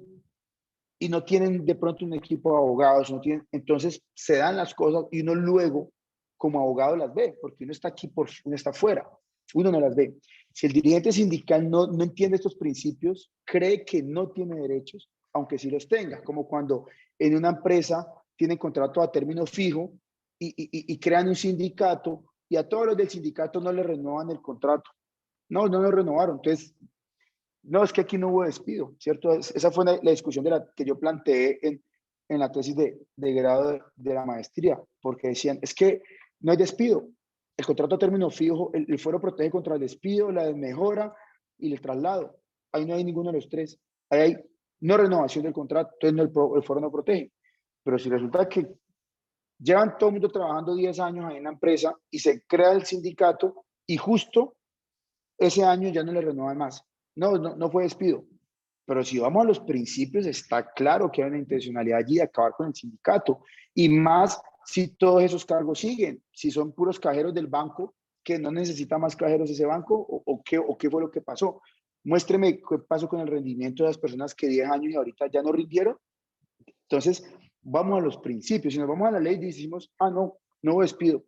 Y no tienen de pronto un equipo de abogados, no tienen, entonces se dan las cosas y uno luego como abogado las ve, porque uno está aquí, uno está afuera, uno no las ve. Si el dirigente sindical no entiende estos principios, cree que no tiene derechos, aunque sí los tenga, como cuando en una empresa tienen contrato a término fijo y crean un sindicato y a todos los del sindicato no le renuevan el contrato. No lo renovaron, entonces no, es que aquí no hubo despido, ¿cierto? Esa fue la discusión que yo planteé en la tesis de grado de la maestría, porque decían, es que no hay despido. El contrato a término fijo, el fuero protege contra el despido, la desmejora y el traslado. Ahí no hay ninguno de los tres. Ahí hay no renovación del contrato, entonces el fuero no protege. Pero si resulta que llevan todo el mundo trabajando 10 años ahí en la empresa y se crea el sindicato y justo ese año ya no le renuevan más. No fue despido. Pero si vamos a los principios, está claro que hay una intencionalidad allí de acabar con el sindicato. Y más si todos esos cargos siguen. Si son puros cajeros del banco, que no necesita más cajeros ese banco, o qué fue lo que pasó. Muéstreme qué pasó con el rendimiento de las personas que 10 años y ahorita ya no rindieron. Entonces, vamos a los principios. Si nos vamos a la ley, decimos, no hubo despido.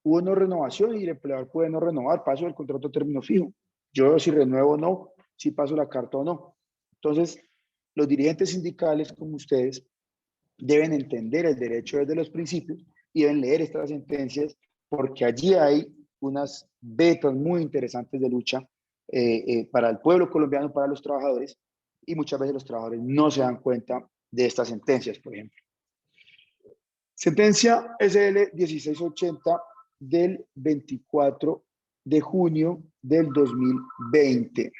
Hubo no renovación y el empleador puede no renovar, paso del contrato a término fijo. Yo si renuevo o no, si paso la carta o no. Entonces, los dirigentes sindicales como ustedes deben entender el derecho desde los principios y deben leer estas sentencias porque allí hay unas vetas muy interesantes de lucha para el pueblo colombiano, para los trabajadores, y muchas veces los trabajadores no se dan cuenta de estas sentencias, por ejemplo. Sentencia SL 1680 del 24 de junio del 2020.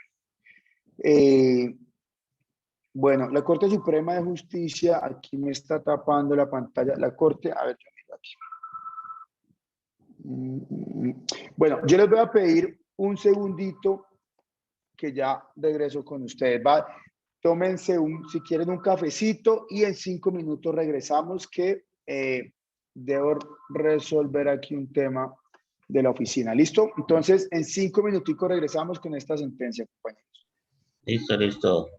Bueno, la Corte Suprema de Justicia, aquí me está tapando la pantalla, la Corte, a ver, yo miro aquí. Bueno, yo les voy a pedir un segundito que ya regreso con ustedes. Tómense si quieren un cafecito y en 5 minutos regresamos que debo resolver aquí un tema de la oficina. ¿Listo? Entonces, en 5 minuticos regresamos con esta sentencia, compañeros. Listo.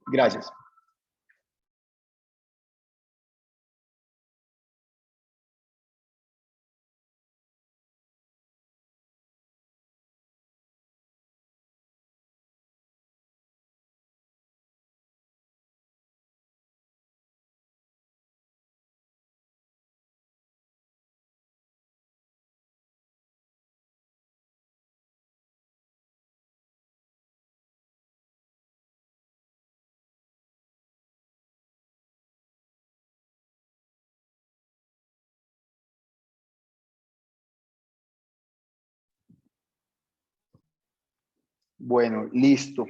Gracias. Bueno, listo.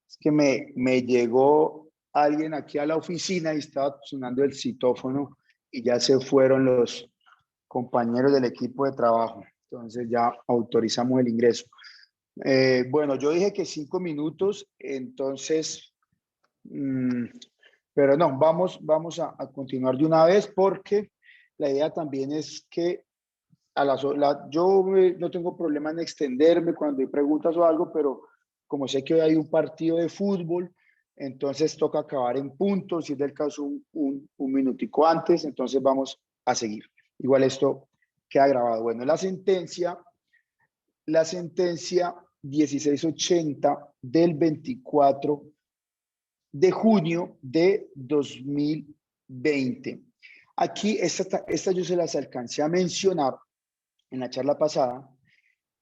Es que me llegó alguien aquí a la oficina y estaba sonando el citófono y ya se fueron compañeros del equipo de trabajo. Entonces ya autorizamos el ingreso. Bueno, yo dije que 5 minutos, entonces, pero no, vamos a continuar de una vez porque la idea también es que no tengo problema en extenderme cuando hay preguntas o algo, pero como sé que hoy hay un partido de fútbol, entonces toca acabar en punto, si es del caso un minutico antes, entonces vamos a seguir. Igual esto queda grabado. Bueno, la sentencia 1680 del 24 de junio de 2020. Aquí, esta yo se las alcancé a mencionar en la charla pasada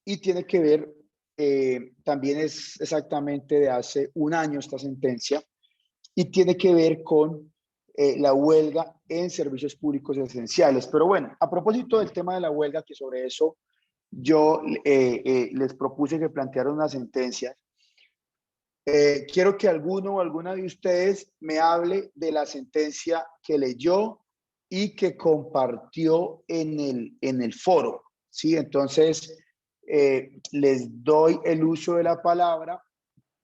y tiene que ver, también es exactamente de hace un año esta sentencia y tiene que ver con la huelga en servicios públicos esenciales. Pero bueno, a propósito del tema de la huelga, que sobre eso yo les propuse que plantearan una sentencia. Quiero que alguno o alguna de ustedes me hable de la sentencia que leyó y que compartió en el foro, ¿sí? Entonces, les doy el uso de la palabra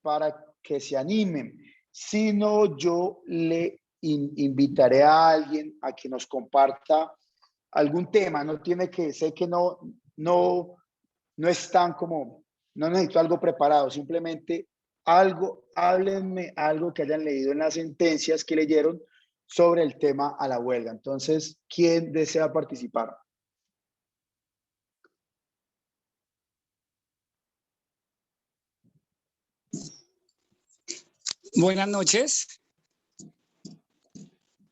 para que se animen. Si no, yo le invitaré a alguien a que nos comparta algún tema. No tiene que, sé que no están como, no necesito algo preparado, simplemente algo, háblenme algo que hayan leído en las sentencias que leyeron sobre el tema a la huelga. Entonces, ¿quién desea participar? Buenas noches.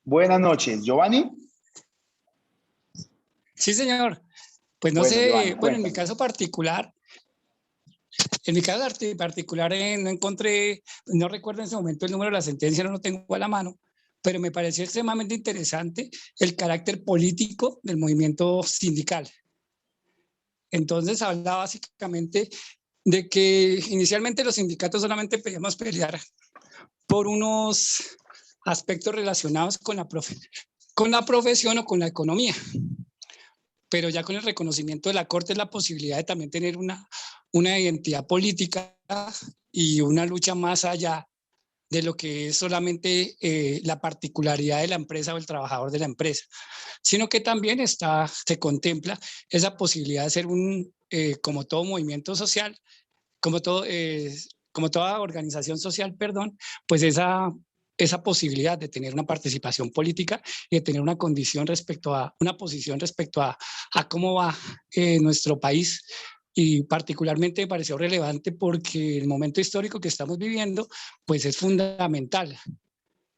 Buenas noches, Giovanni. Sí, señor. Pues no Bueno, sé, Giovanni, bueno, en mi cuéntame. caso particular, no encontré, no recuerdo en ese momento el número de la sentencia, no lo tengo a la mano, pero me pareció extremadamente interesante el carácter político del movimiento sindical. Entonces hablaba básicamente de que inicialmente los sindicatos solamente pedíamos pelear por unos aspectos relacionados con la profesión o con la economía. Pero ya con el reconocimiento de la Corte, la posibilidad de también tener una identidad política y una lucha más allá de lo que es solamente la particularidad de la empresa o el trabajador de la empresa, sino que también se contempla esa posibilidad de ser como todo movimiento social, como toda organización social, perdón, pues esa posibilidad de tener una participación política y de tener una posición respecto a cómo va nuestro país. Y particularmente me pareció relevante porque el momento histórico que estamos viviendo, pues es fundamental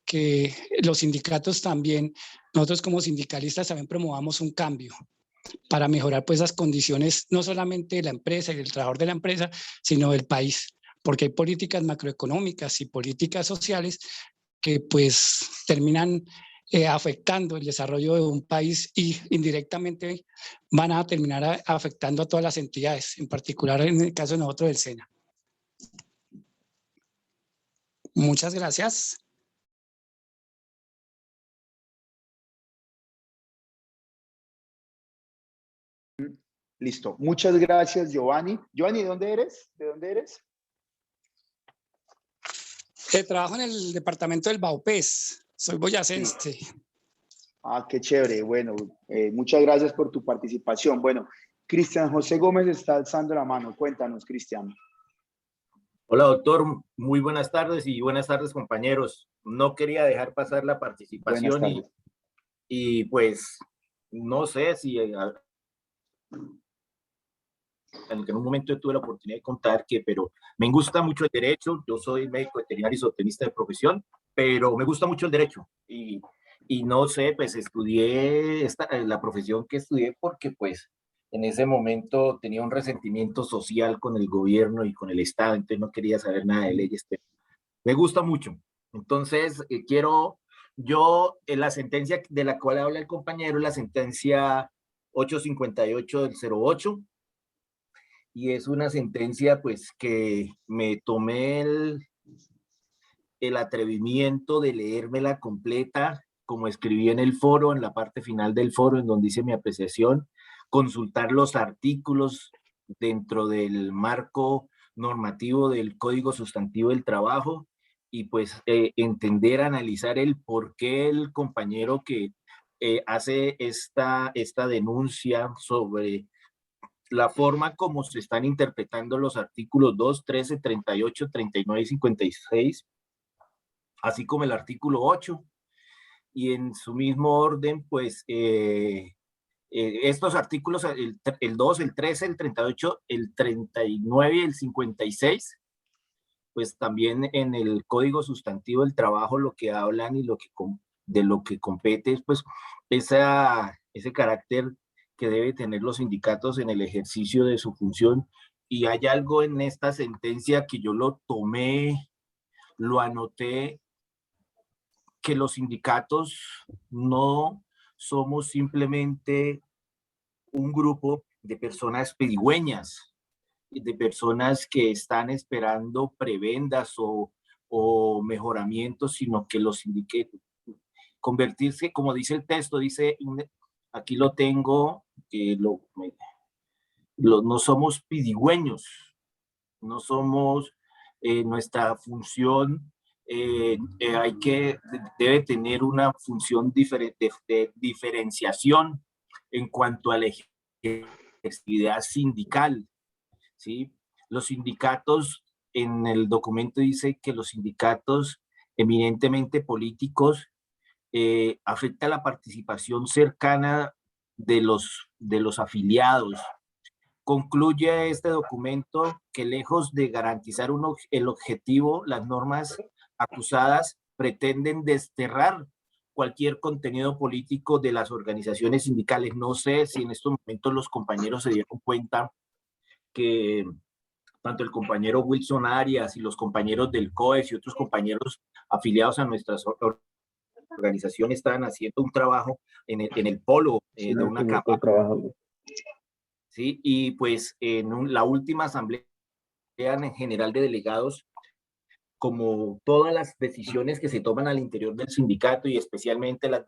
que los sindicatos también, nosotros como sindicalistas también promovamos un cambio para mejorar pues esas condiciones, no solamente de la empresa y del trabajador de la empresa, sino del país, porque hay políticas macroeconómicas y políticas sociales que pues terminan afectando el desarrollo de un país y indirectamente van a terminar afectando a todas las entidades, en particular en el caso de nosotros del SENA. Muchas gracias. Listo. Muchas gracias, Giovanni. Giovanni, ¿de dónde eres? ¿De dónde eres? Trabajo en el departamento del Baupés. Soy boyacense. Sí. Ah, qué chévere. Bueno, muchas gracias por tu participación. Bueno, Cristian José Gómez está alzando la mano. Cuéntanos, Cristian. Hola, doctor. Muy buenas tardes y buenas tardes, compañeros. No quería dejar pasar la Buenas participación tardes. y pues no sé si en un momento tuve la oportunidad de contar pero me gusta mucho el derecho. Yo soy médico veterinario y zootecnista de profesión, pero me gusta mucho el derecho y no sé, pues estudié la profesión que estudié porque pues en ese momento tenía un resentimiento social con el gobierno y con el Estado, entonces no quería saber nada de leyes, pero me gusta mucho. Entonces, la sentencia de la cual habla el compañero, la sentencia 858 del 08, y es una sentencia pues que me tomé el atrevimiento de leérmela completa como escribí en el foro, en la parte final del foro, en donde hice mi apreciación, consultar los artículos dentro del marco normativo del Código Sustantivo del Trabajo y pues entender, analizar el por qué el compañero que hace esta denuncia sobre la forma como se están interpretando los artículos 2, 13, 38, 39 y 56, así como el artículo 8, y en su mismo orden, pues estos artículos, el 2, el 13, el 38, el 39 y el 56, pues también en el Código Sustantivo del Trabajo lo que hablan y de lo que compete es pues ese carácter que debe tener los sindicatos en el ejercicio de su función. Y hay algo en esta sentencia que yo lo tomé, lo anoté, que los sindicatos no somos simplemente un grupo de personas pedigüeñas, de personas que están esperando prebendas o mejoramientos, sino que los sindicatos, convertirse, como dice el texto, dice, aquí lo tengo, no somos pedigüeños, no somos, nuestra función debe tener una función de diferenciación en cuanto a la actividad sindical, ¿sí? Los sindicatos, en el documento dice que los sindicatos eminentemente políticos afecta la participación cercana de los afiliados. Concluye este documento que lejos de garantizar el objetivo, las normas acusadas pretenden desterrar cualquier contenido político de las organizaciones sindicales. No sé si en estos momentos los compañeros se dieron cuenta que tanto el compañero Wilson Arias y los compañeros del COES y otros compañeros afiliados a nuestras organizaciones estaban haciendo un trabajo en el polo de una cámara. Sí, y pues en la última asamblea general de delegados, como todas las decisiones que se toman al interior del sindicato y especialmente las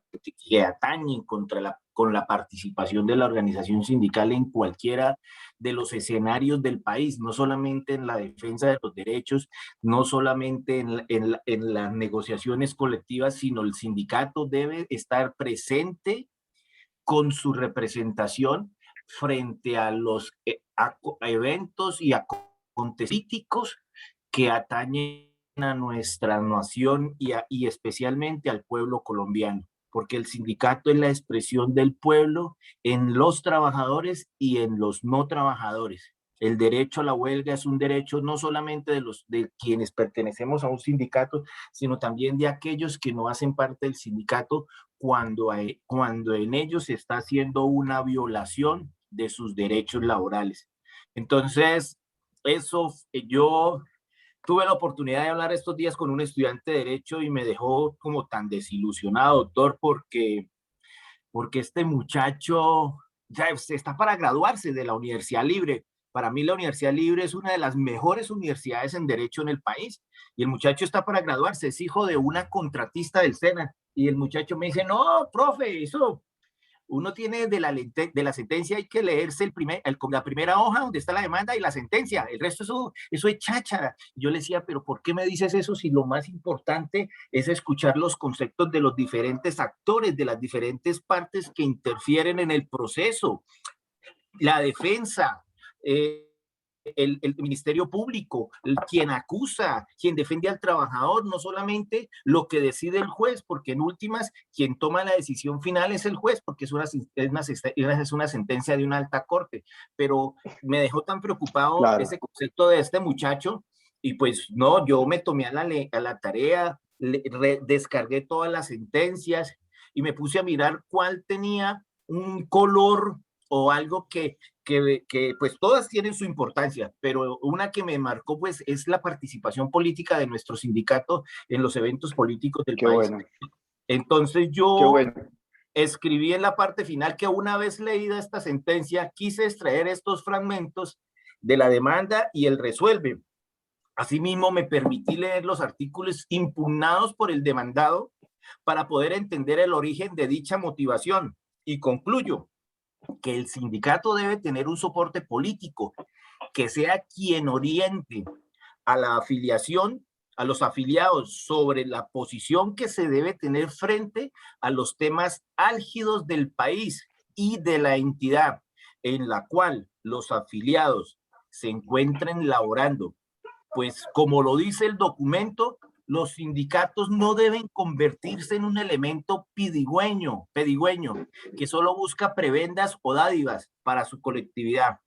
que atañen con la participación de la organización sindical en cualquiera de los escenarios del país, no solamente en la defensa de los derechos, no solamente en las negociaciones colectivas, sino el sindicato debe estar presente con su representación frente a los eventos y acontecimientos que atañen a nuestra nación y especialmente al pueblo colombiano, porque el sindicato es la expresión del pueblo en los trabajadores y en los no trabajadores. El derecho a la huelga es un derecho no solamente de quienes pertenecemos a un sindicato, sino también de aquellos que no hacen parte del sindicato cuando en ellos se está haciendo una violación de sus derechos laborales. Entonces, yo tuve la oportunidad de hablar estos días con un estudiante de Derecho y me dejó como tan desilusionado, doctor, porque este muchacho ya está para graduarse de la Universidad Libre. Para mí la Universidad Libre es una de las mejores universidades en Derecho en el país. Y el muchacho está para graduarse, es hijo de una contratista del SENA. Y el muchacho me dice, no, profe, eso, uno tiene de la sentencia, hay que leerse la primera hoja donde está la demanda y la sentencia, el resto eso es cháchara. Yo le decía, pero ¿por qué me dices eso si lo más importante es escuchar los conceptos de los diferentes actores, de las diferentes partes que interfieren en el proceso? La defensa, el Ministerio Público, quien acusa, quien defiende al trabajador, no solamente lo que decide el juez, porque en últimas quien toma la decisión final es el juez, porque es una sentencia de una alta corte. Pero me dejó tan preocupado ese concepto de este muchacho, y pues no, yo me tomé a la tarea, descargué todas las sentencias y me puse a mirar cuál tenía un color o algo que pues todas tienen su importancia, pero una que me marcó pues es la participación política de nuestro sindicato en los eventos políticos del país. Bueno. Entonces yo escribí en la parte final que una vez leída esta sentencia quise extraer estos fragmentos de la demanda y el resuelve. Asimismo me permití leer los artículos impugnados por el demandado para poder entender el origen de dicha motivación. Y concluyo que el sindicato debe tener un soporte político que sea quien oriente a la afiliación, a los afiliados sobre la posición que se debe tener frente a los temas álgidos del país y de la entidad en la cual los afiliados se encuentren laborando. Pues como lo dice el documento, los sindicatos no deben convertirse en un elemento pedigüeño, que solo busca prebendas o dádivas para su colectividad.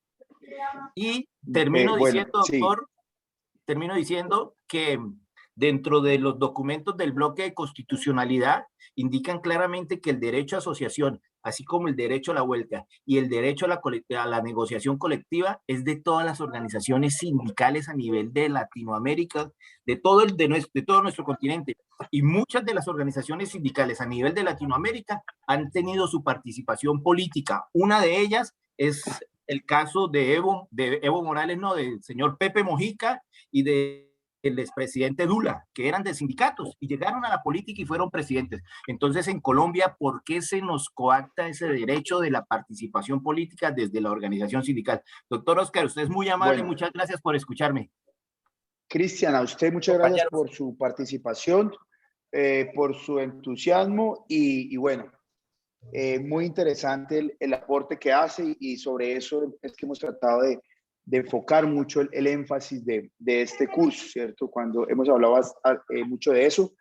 Y termino diciendo, doctor, termino diciendo que dentro de los documentos del bloque de constitucionalidad indican claramente que el derecho a asociación, así como el derecho a la huelga y el derecho a la negociación colectiva, es de todas las organizaciones sindicales a nivel de Latinoamérica, de todo nuestro continente. Y muchas de las organizaciones sindicales a nivel de Latinoamérica han tenido su participación política. Una de ellas es el caso de Evo Morales, no, del señor Pepe Mojica y del expresidente Dula, que eran de sindicatos y llegaron a la política y fueron presidentes. Entonces, en Colombia, ¿por qué se nos coacta ese derecho de la participación política desde la organización sindical? Doctor Oscar, usted es muy amable, muchas gracias por escucharme. Cristian, a usted muchas gracias por su participación, por su entusiasmo y bueno, muy interesante el aporte que hace y sobre eso es que hemos tratado de enfocar mucho el énfasis de este curso, ¿cierto? Cuando hemos hablado mucho de eso.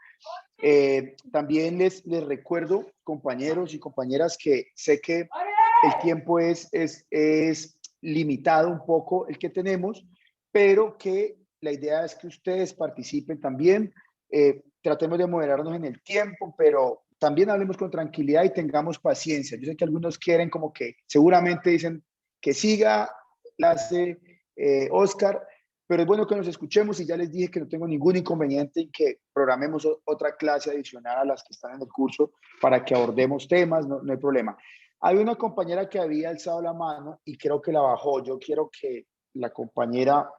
También les recuerdo, compañeros y compañeras, que sé que el tiempo es limitado un poco el que tenemos, pero que la idea es que ustedes participen también. Tratemos de moderarnos en el tiempo, pero también hablemos con tranquilidad y tengamos paciencia. Yo sé que algunos quieren como que seguramente dicen que siga clase Oscar, pero es bueno que nos escuchemos y ya les dije que no tengo ningún inconveniente en que programemos otra clase adicional a las que están en el curso para que abordemos temas, no hay problema. Hay una compañera que había alzado la mano y creo que la bajó. Yo quiero que la compañera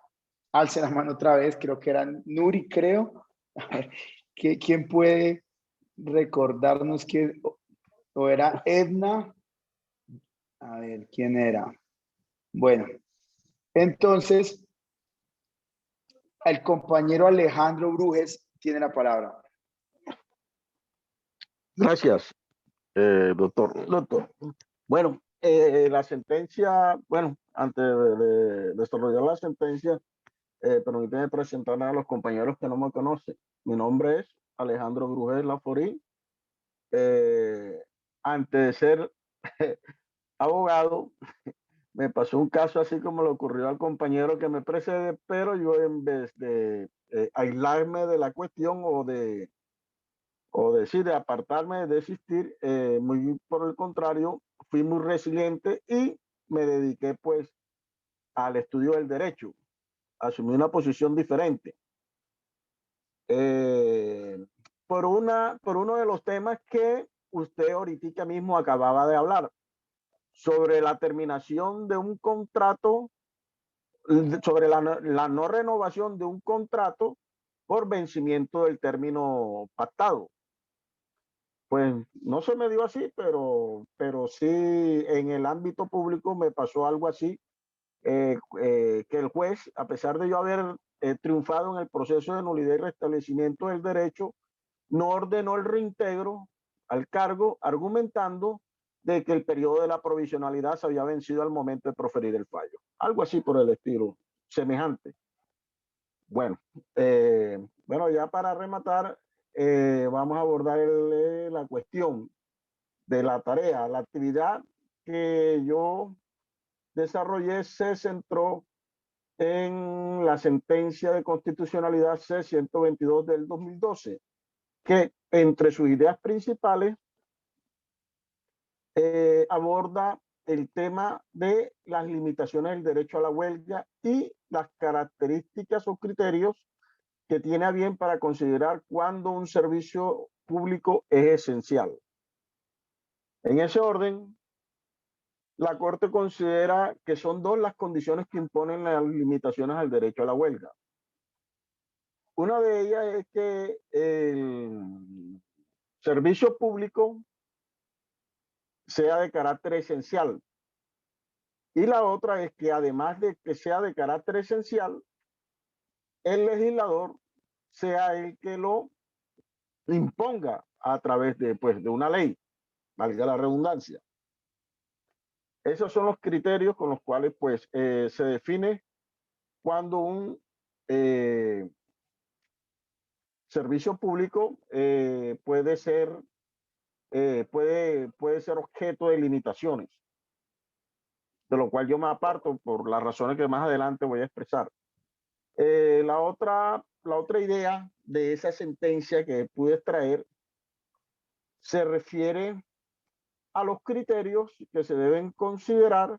alce la mano otra vez, creo que era Nuri, creo. ¿Quién puede recordarnos quién? ¿O era Edna? A ver, ¿quién era? Bueno, entonces, el compañero Alejandro Brujes tiene la palabra. Gracias, doctor. Bueno, la sentencia, bueno, antes de desarrollar la sentencia, permíteme presentar a los compañeros que no me conocen. Mi nombre es Alejandro Brujes Laforí. Antes de ser abogado, me pasó un caso así como le ocurrió al compañero que me precede, pero yo en vez de aislarme de la cuestión o de apartarme, de desistir, muy por el contrario, fui muy resiliente y me dediqué pues al estudio del derecho. Asumí una posición diferente. Por uno de los temas que usted ahorita mismo acababa de hablar, sobre la terminación de un contrato, sobre la no renovación de un contrato por vencimiento del término pactado. Pues no se me dio así, pero sí en el ámbito público me pasó algo así, que el juez, a pesar de yo haber triunfado en el proceso de nulidad y restablecimiento del derecho, no ordenó el reintegro al cargo, argumentando de que el periodo de la provisionalidad se había vencido al momento de proferir el fallo. Algo así por el estilo, semejante. Bueno, ya para rematar, vamos a abordar la cuestión de la tarea. La actividad que yo desarrollé se centró en la sentencia de constitucionalidad C-122 del 2012, que entre sus ideas principales aborda el tema de las limitaciones del derecho a la huelga y las características o criterios que tiene a bien para considerar cuándo un servicio público es esencial. En ese orden, la Corte considera que son dos las condiciones que imponen las limitaciones al derecho a la huelga. Una de ellas es que el servicio público sea de carácter esencial. Y la otra es que además de que sea de carácter esencial, el legislador sea el que lo imponga a través de, pues, de una ley, valga la redundancia. Esos son los criterios con los cuales pues, se define cuando un servicio público puede ser objeto de limitaciones, de lo cual yo me aparto por las razones que más adelante voy a expresar. La otra idea de esa sentencia que pude extraer se refiere a los criterios que se deben considerar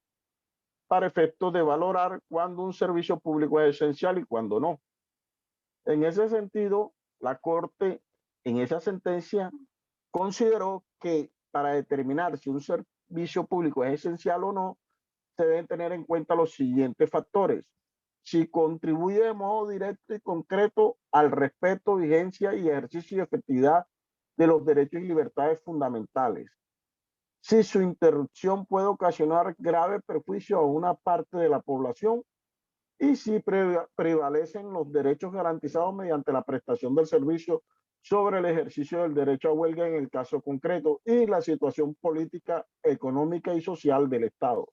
para efectos de valorar cuando un servicio público es esencial y cuando no. En ese sentido, la Corte en esa sentencia consideró que para determinar si un servicio público es esencial o no, se deben tener en cuenta los siguientes factores. Si contribuye de modo directo y concreto al respeto, vigencia y ejercicio y efectividad de los derechos y libertades fundamentales. Si su interrupción puede ocasionar grave perjuicio a una parte de la población y si prevalecen los derechos garantizados mediante la prestación del servicio sobre el ejercicio del derecho a huelga en el caso concreto y la situación política, económica y social del Estado.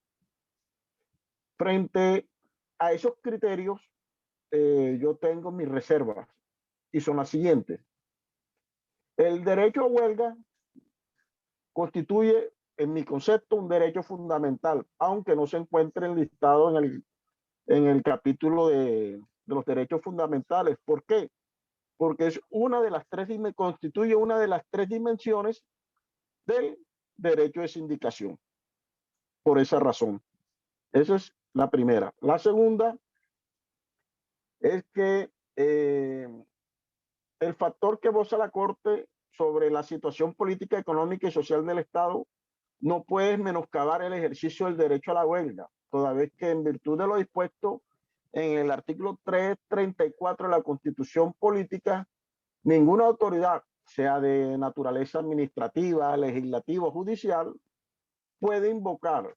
Frente a esos criterios, yo tengo mis reservas y son las siguientes. El derecho a huelga constituye, en mi concepto, un derecho fundamental, aunque no se encuentre enlistado en el capítulo de los derechos fundamentales. ¿Por qué? Porque es constituye una de las tres dimensiones del derecho de sindicación. Por esa razón. Esa es la primera. La segunda es que el factor que voza la Corte sobre la situación política, económica y social del Estado no puede menoscabar el ejercicio del derecho a la huelga, toda vez que en virtud de lo dispuesto en el artículo 334 de la Constitución Política, ninguna autoridad, sea de naturaleza administrativa, legislativa o judicial, puede invocar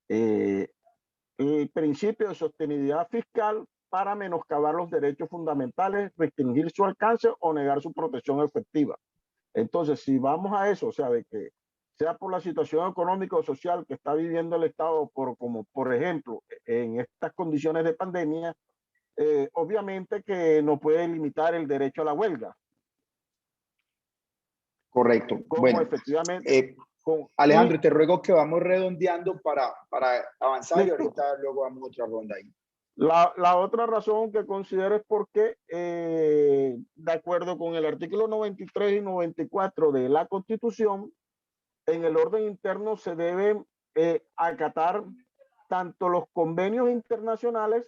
el principio de sostenibilidad fiscal para menoscabar los derechos fundamentales, restringir su alcance o negar su protección efectiva. Entonces, si vamos a eso, o sea, de que sea por la situación económica o social que está viviendo el Estado, como por ejemplo, en estas condiciones de pandemia, obviamente que no puede limitar el derecho a la huelga. Correcto. Como bueno, efectivamente... Alejandro, te ruego que vamos redondeando para avanzar. Listo. Y ahorita luego vamos a otra ronda ahí. La otra razón que considero es porque, de acuerdo con el artículo 93 y 94 de la Constitución, en el orden interno se deben acatar tanto los convenios internacionales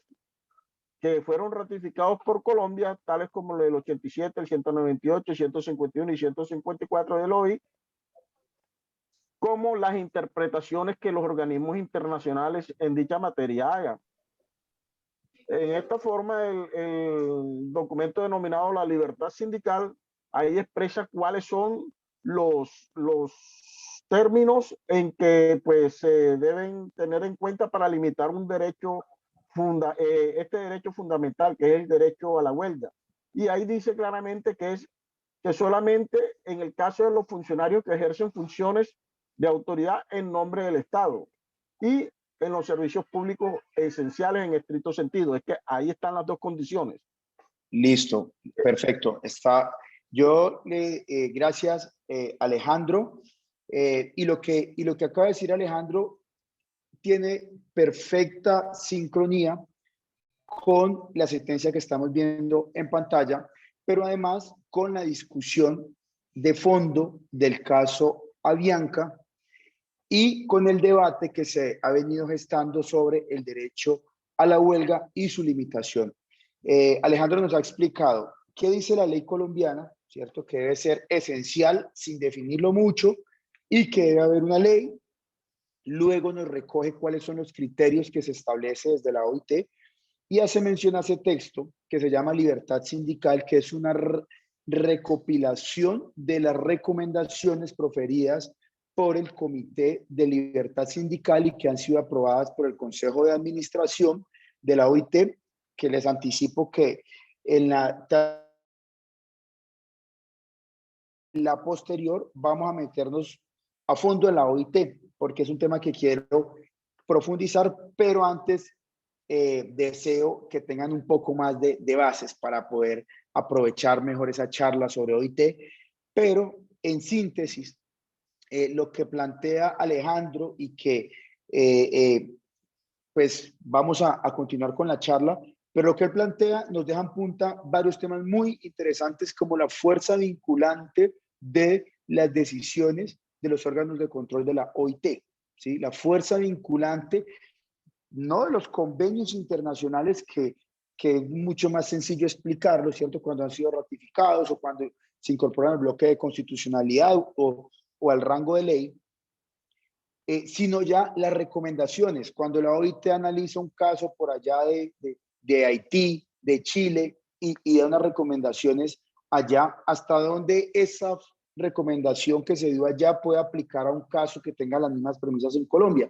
que fueron ratificados por Colombia, tales como el del 87, el 198, 151 y 154 del OI, como las interpretaciones que los organismos internacionales en dicha materia hagan. En esta forma, el documento denominado la libertad sindical, ahí expresa cuáles son los términos en que pues, se deben tener en cuenta para limitar un derecho, este derecho fundamental, que es el derecho a la huelga. Y ahí dice claramente que solamente en el caso de los funcionarios que ejercen funciones de autoridad en nombre del Estado y en los servicios públicos esenciales en estricto sentido. Es que ahí están las dos condiciones. Listo, perfecto. Gracias, Alejandro. Y lo que acaba de decir Alejandro tiene perfecta sincronía con la sentencia que estamos viendo en pantalla, pero además con la discusión de fondo del caso Avianca y con el debate que se ha venido gestando sobre el derecho a la huelga y su limitación. Alejandro nos ha explicado qué dice la ley colombiana, ¿cierto? Que debe ser esencial sin definirlo mucho y que debe haber una ley. Luego nos recoge cuáles son los criterios que se establece desde la OIT y hace mención a ese texto que se llama libertad sindical, que es una recopilación de las recomendaciones proferidas por el Comité de Libertad Sindical y que han sido aprobadas por el Consejo de Administración de la OIT, que les anticipo que en la posterior vamos a meternos a fondo en la OIT, porque es un tema que quiero profundizar, pero antes deseo que tengan un poco más de bases para poder aprovechar mejor esa charla sobre OIT, pero en síntesis, lo que plantea Alejandro y que pues vamos a continuar con la charla, pero lo que él plantea nos deja en punta varios temas muy interesantes como la fuerza vinculante de las decisiones de los órganos de control de la OIT, ¿sí? La fuerza vinculante, no de los convenios internacionales que es mucho más sencillo explicarlo, ¿cierto? Cuando han sido ratificados o cuando se incorporan al bloque de constitucionalidad o al rango de ley, sino ya las recomendaciones. Cuando la OIT analiza un caso por allá de Haití, de Chile, y da unas recomendaciones allá, hasta donde esa recomendación que se dio allá puede aplicar a un caso que tenga las mismas premisas en Colombia.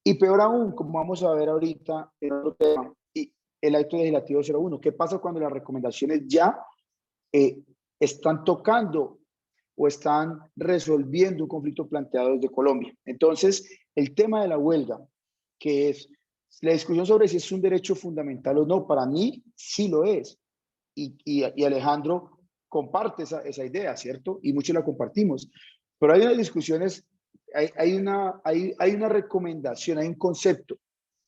Y peor aún, como vamos a ver ahorita en otro tema, y el acto legislativo 01, ¿qué pasa cuando las recomendaciones ya están tocando o están resolviendo un conflicto planteado desde Colombia? Entonces, el tema de la huelga, que es la discusión sobre si es un derecho fundamental o no, para mí sí lo es. Y Alejandro comparte esa idea, ¿cierto? Y muchos la compartimos. Pero hay unas discusiones, hay una recomendación, hay un concepto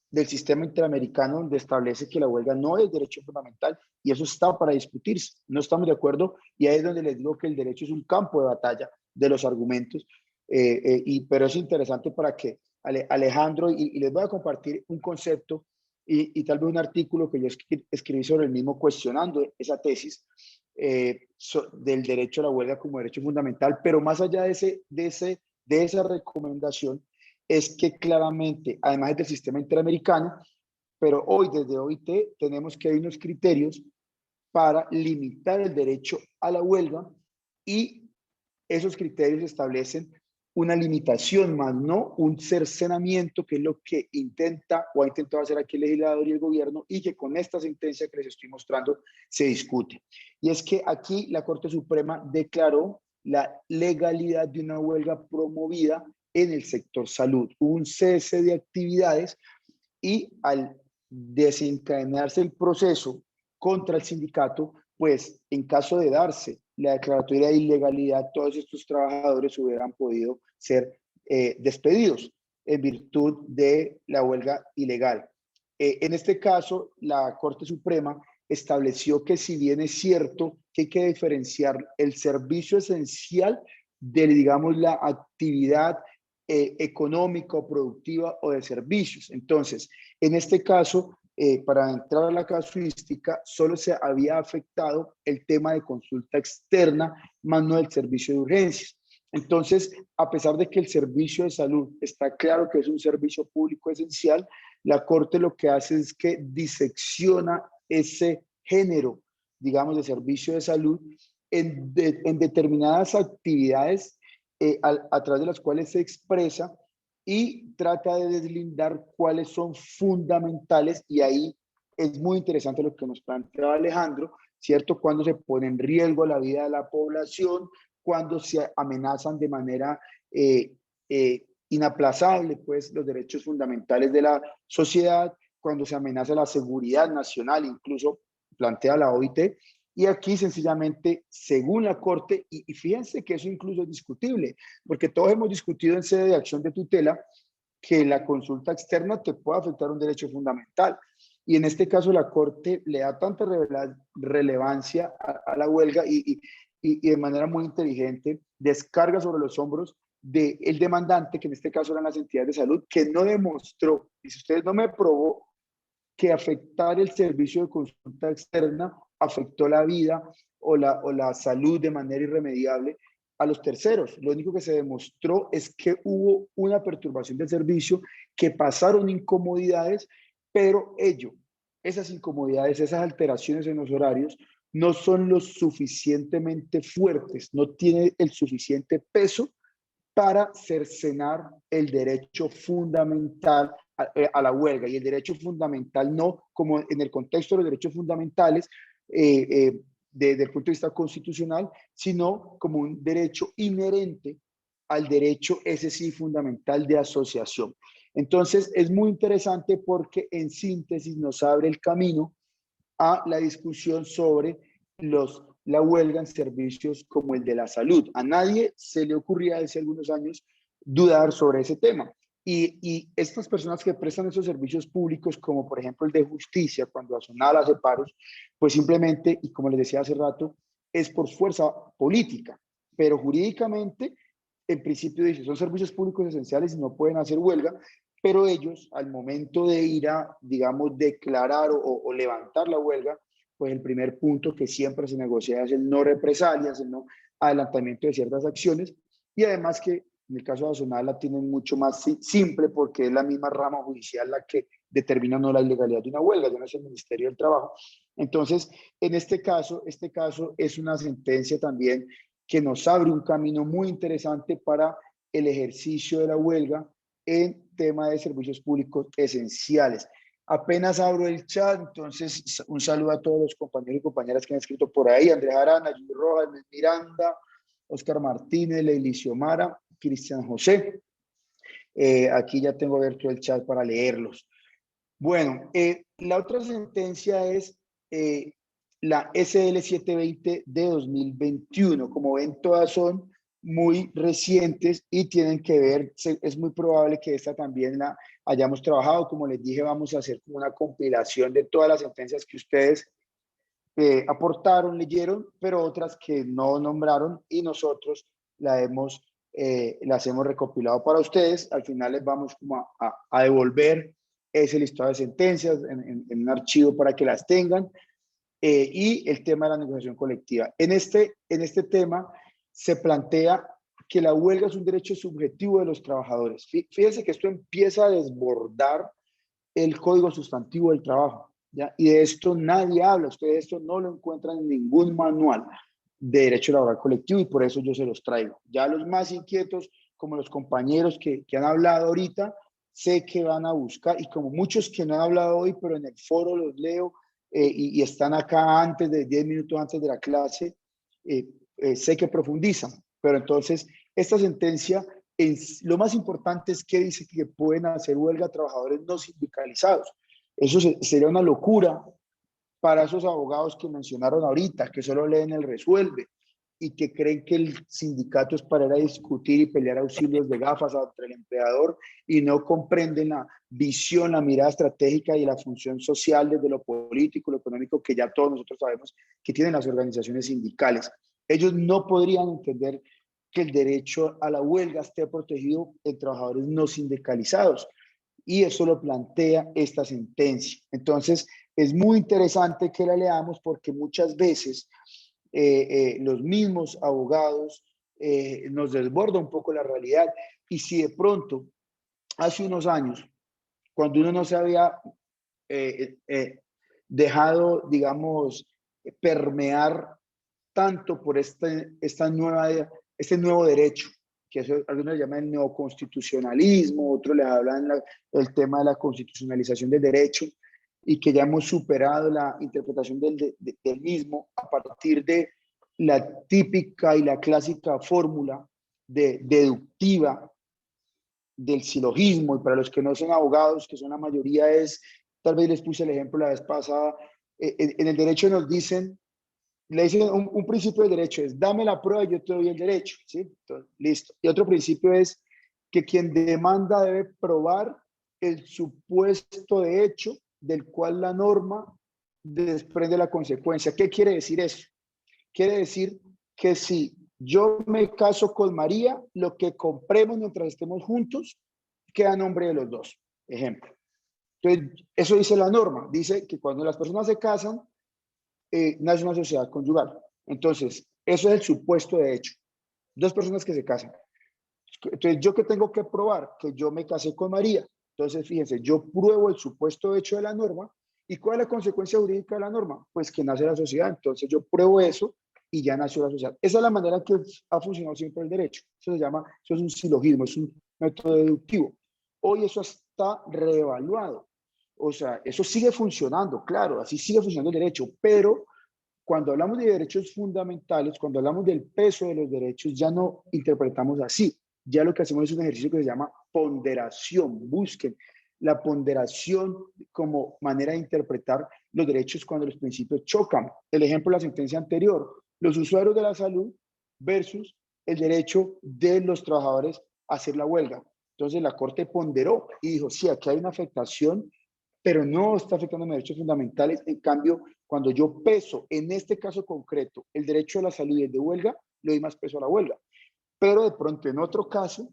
del sistema interamericano donde establece que la huelga no es derecho fundamental y eso está para discutirse. No estamos de acuerdo y ahí es donde les digo que el derecho es un campo de batalla de los argumentos, pero es interesante para que Alejandro, y les voy a compartir un concepto y tal vez un artículo que yo escribí sobre el mismo cuestionando esa tesis del derecho a la huelga como derecho fundamental, pero más allá de esa recomendación, es que claramente, además del sistema interamericano, pero hoy desde OIT tenemos que hay unos criterios para limitar el derecho a la huelga y esos criterios establecen una limitación más no un cercenamiento, que es lo que intenta o ha intentado hacer aquí el legislador y el gobierno y que con esta sentencia que les estoy mostrando se discute. Y es que aquí la Corte Suprema declaró la legalidad de una huelga promovida en el sector salud. Hubo un cese de actividades y al desencadenarse el proceso contra el sindicato, pues en caso de darse la declaratoria de ilegalidad, todos estos trabajadores hubieran podido ser despedidos en virtud de la huelga ilegal. En este caso, la Corte Suprema estableció que si bien es cierto que hay que diferenciar el servicio esencial de, digamos, la actividad económica o productiva o de servicios. Entonces, en este caso, para entrar a la casuística, solo se había afectado el tema de consulta externa, más no el servicio de urgencias. Entonces, a pesar de que el servicio de salud está claro que es un servicio público esencial, la Corte lo que hace es que disecciona ese género, digamos, de servicio de salud en determinadas actividades a través de las cuales se expresa y trata de deslindar cuáles son fundamentales, y ahí es muy interesante lo que nos planteaba Alejandro, ¿cierto? Cuando se pone en riesgo la vida de la población, cuando se amenazan de manera inaplazable pues, los derechos fundamentales de la sociedad, cuando se amenaza la seguridad nacional, incluso plantea la OIT, y aquí sencillamente, según la Corte, y fíjense que eso incluso es discutible, porque todos hemos discutido en sede de acción de tutela que la consulta externa te puede afectar un derecho fundamental. Y en este caso la Corte le da tanta relevancia a la huelga y de manera muy inteligente descarga sobre los hombros del demandante, que en este caso eran las entidades de salud, que no demostró, y si ustedes no me probó, que afectar el servicio de consulta externa afectó la vida o la salud de manera irremediable a los terceros. Lo único que se demostró es que hubo una perturbación del servicio, que pasaron incomodidades, pero esas incomodidades, esas alteraciones en los horarios, no son lo suficientemente fuertes, no tienen el suficiente peso para cercenar el derecho fundamental a la huelga. Y el derecho fundamental no como en el contexto de los derechos fundamentales desde el punto de vista constitucional, sino como un derecho inherente al derecho, ese sí, fundamental de asociación. Entonces, es muy interesante porque en síntesis nos abre el camino a la discusión sobre la huelga en servicios como el de la salud. A nadie se le ocurría hace algunos años dudar sobre ese tema. Y estas personas que prestan esos servicios públicos, como por ejemplo el de justicia, cuando Azonal hace paros, pues simplemente, y como les decía hace rato, es por fuerza política, pero jurídicamente, en principio dice, son servicios públicos esenciales y no pueden hacer huelga, pero ellos al momento de ir a, digamos, declarar o levantar la huelga, pues el primer punto que siempre se negocia es el no represalias, el no adelantamiento de ciertas acciones, y además que en el caso de Azonal la tienen mucho más simple porque es la misma rama judicial la que determina no la ilegalidad de una huelga, ya no es el Ministerio del Trabajo. Entonces, en este caso es una sentencia también que nos abre un camino muy interesante para el ejercicio de la huelga en tema de servicios públicos esenciales. Apenas abro el chat, entonces un saludo a todos los compañeros y compañeras que han escrito por ahí, Andrés Arana, Judy Rojas, Miranda, Oscar Martínez, Leili Xiomara, Cristian José. Aquí ya tengo abierto el chat para leerlos. Bueno, la otra sentencia es la SL 720 de 2021. Como ven, todas son muy recientes y tienen que ver, es muy probable que esta también la hayamos trabajado. Como les dije, vamos a hacer una compilación de todas las sentencias que ustedes aportaron, leyeron, pero otras que no nombraron y nosotros las hemos recopilado para ustedes. Al final les vamos como a devolver ese listado de sentencias en un archivo para que las tengan. Y el tema de la negociación colectiva. En este tema se plantea que la huelga es un derecho subjetivo de los trabajadores. Fíjense que esto empieza a desbordar el Código Sustantivo del Trabajo, ¿ya? Y de esto nadie habla, ustedes esto no lo encuentran en ningún manual de derecho laboral colectivo y por eso yo se los traigo. Ya los más inquietos, como los compañeros que han hablado ahorita, sé que van a buscar, y como muchos que no han hablado hoy, pero en el foro los leo, y están acá antes de 10 minutos antes de la clase, sé que profundizan, pero entonces esta sentencia, lo más importante es que dice que pueden hacer huelga trabajadores no sindicalizados. Eso sería una locura para esos abogados que mencionaron ahorita, que solo leen el resuelve y que creen que el sindicato es para ir a discutir y pelear auxilios de gafas entre el empleador y no comprenden la visión, la mirada estratégica y la función social desde lo político, lo económico, que ya todos nosotros sabemos que tienen las organizaciones sindicales. Ellos no podrían entender que el derecho a la huelga esté protegido en trabajadores no sindicalizados. Y eso lo plantea esta sentencia. Entonces, es muy interesante que la leamos porque muchas veces los mismos abogados nos desborda un poco la realidad. Y si de pronto, hace unos años, cuando uno no se había dejado, digamos, permear tanto por este nuevo derecho, que eso algunos le llaman el neoconstitucionalismo, otros les hablan el tema de la constitucionalización del derecho, y que ya hemos superado la interpretación del mismo a partir de la típica y la clásica fórmula deductiva del silogismo. Y para los que no son abogados, que son la mayoría, tal vez les puse el ejemplo la vez pasada, en el derecho nos dicen, le dicen un principio del derecho es, dame la prueba y yo te doy el derecho, ¿sí? Entonces, listo. Y otro principio es que quien demanda debe probar el supuesto de hecho del cual la norma desprende la consecuencia. ¿Qué quiere decir eso? Quiere decir que si yo me caso con María, lo que compremos mientras estemos juntos queda a nombre de los dos. Ejemplo. Entonces, eso dice la norma. Dice que cuando las personas se casan, nace una sociedad conyugal. Entonces, eso es el supuesto de hecho. Dos personas que se casan. Entonces, ¿yo qué tengo que probar? Que yo me casé con María. Entonces, fíjense, yo pruebo el supuesto hecho de la norma ¿Y cuál es la consecuencia jurídica de la norma? Pues que nace la sociedad. Entonces yo pruebo eso y ya nació la sociedad. Esa es la manera que ha funcionado siempre el derecho. Eso se llama, eso es un silogismo, es un método deductivo. Hoy eso está reevaluado. O sea, eso sigue funcionando, claro, así sigue funcionando el derecho, pero cuando hablamos de derechos fundamentales, cuando hablamos del peso de los derechos, ya no interpretamos así. Ya lo que hacemos es un ejercicio que se llama ponderación. Busquen la ponderación como manera de interpretar los derechos cuando los principios chocan. El ejemplo de la sentencia anterior, los usuarios de la salud versus el derecho de los trabajadores a hacer la huelga. Entonces la Corte ponderó y dijo, sí, aquí hay una afectación, pero no está afectando mis derechos fundamentales. En cambio, cuando yo peso, en este caso concreto, el derecho a la salud y el de huelga, le doy más peso a la huelga. Pero de pronto, en otro caso,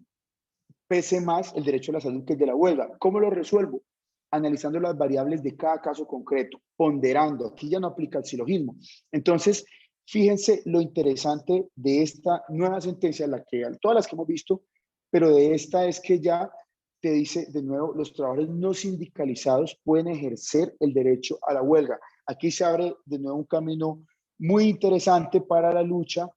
pese más el derecho a la salud que el de la huelga. ¿Cómo lo resuelvo? Analizando las variables de cada caso concreto, ponderando. Aquí ya no aplica el silogismo. Entonces, fíjense lo interesante de esta nueva sentencia, todas las que hemos visto, pero de esta es que ya te dice de nuevo, los trabajadores no sindicalizados pueden ejercer el derecho a la huelga. Aquí se abre de nuevo un camino muy interesante para la lucha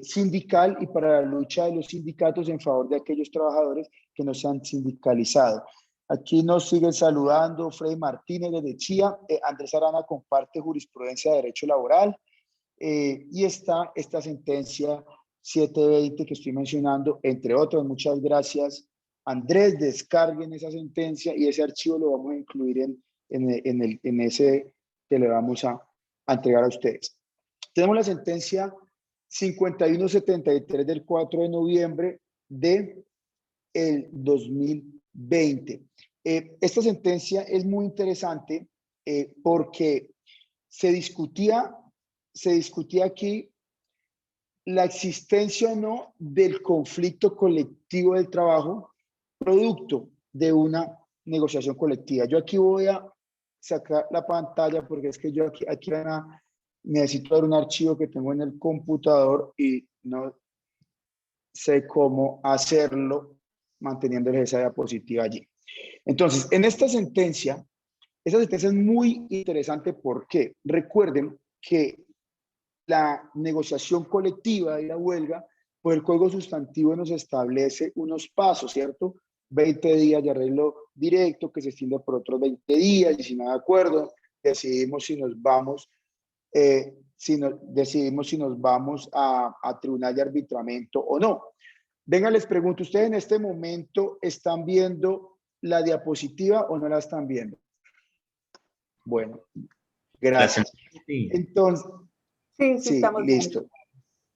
sindical y para la lucha de los sindicatos en favor de aquellos trabajadores que no se han sindicalizado. Aquí nos siguen saludando Freddy Martínez desde Chía, Andrés Arana comparte jurisprudencia de derecho laboral y está esta sentencia 720 que estoy mencionando, entre otras. Muchas gracias, Andrés. Descarguen esa sentencia y ese archivo lo vamos a incluir en ese que le vamos a entregar a ustedes. Tenemos la sentencia 5173 del 4 de noviembre del 2020. Esta sentencia es muy interesante porque se discutía aquí la existencia o no del conflicto colectivo del trabajo producto de una negociación colectiva. Yo aquí voy a sacar la pantalla porque es que yo aquí necesito ver un archivo que tengo en el computador y no sé cómo hacerlo manteniendo esa diapositiva allí. Entonces, en esta sentencia es muy interesante porque recuerden que la negociación colectiva y la huelga, pues el Código Sustantivo nos establece unos pasos, ¿cierto? 20 días de arreglo directo que se extiende por otros 20 días y si no hay acuerdo, decidimos si nos vamos decidimos si nos vamos a tribunal de arbitramiento o no. Venga, les pregunto, ¿ustedes en este momento están viendo la diapositiva o no la están viendo? Bueno, gracias. Entonces, sí, listo.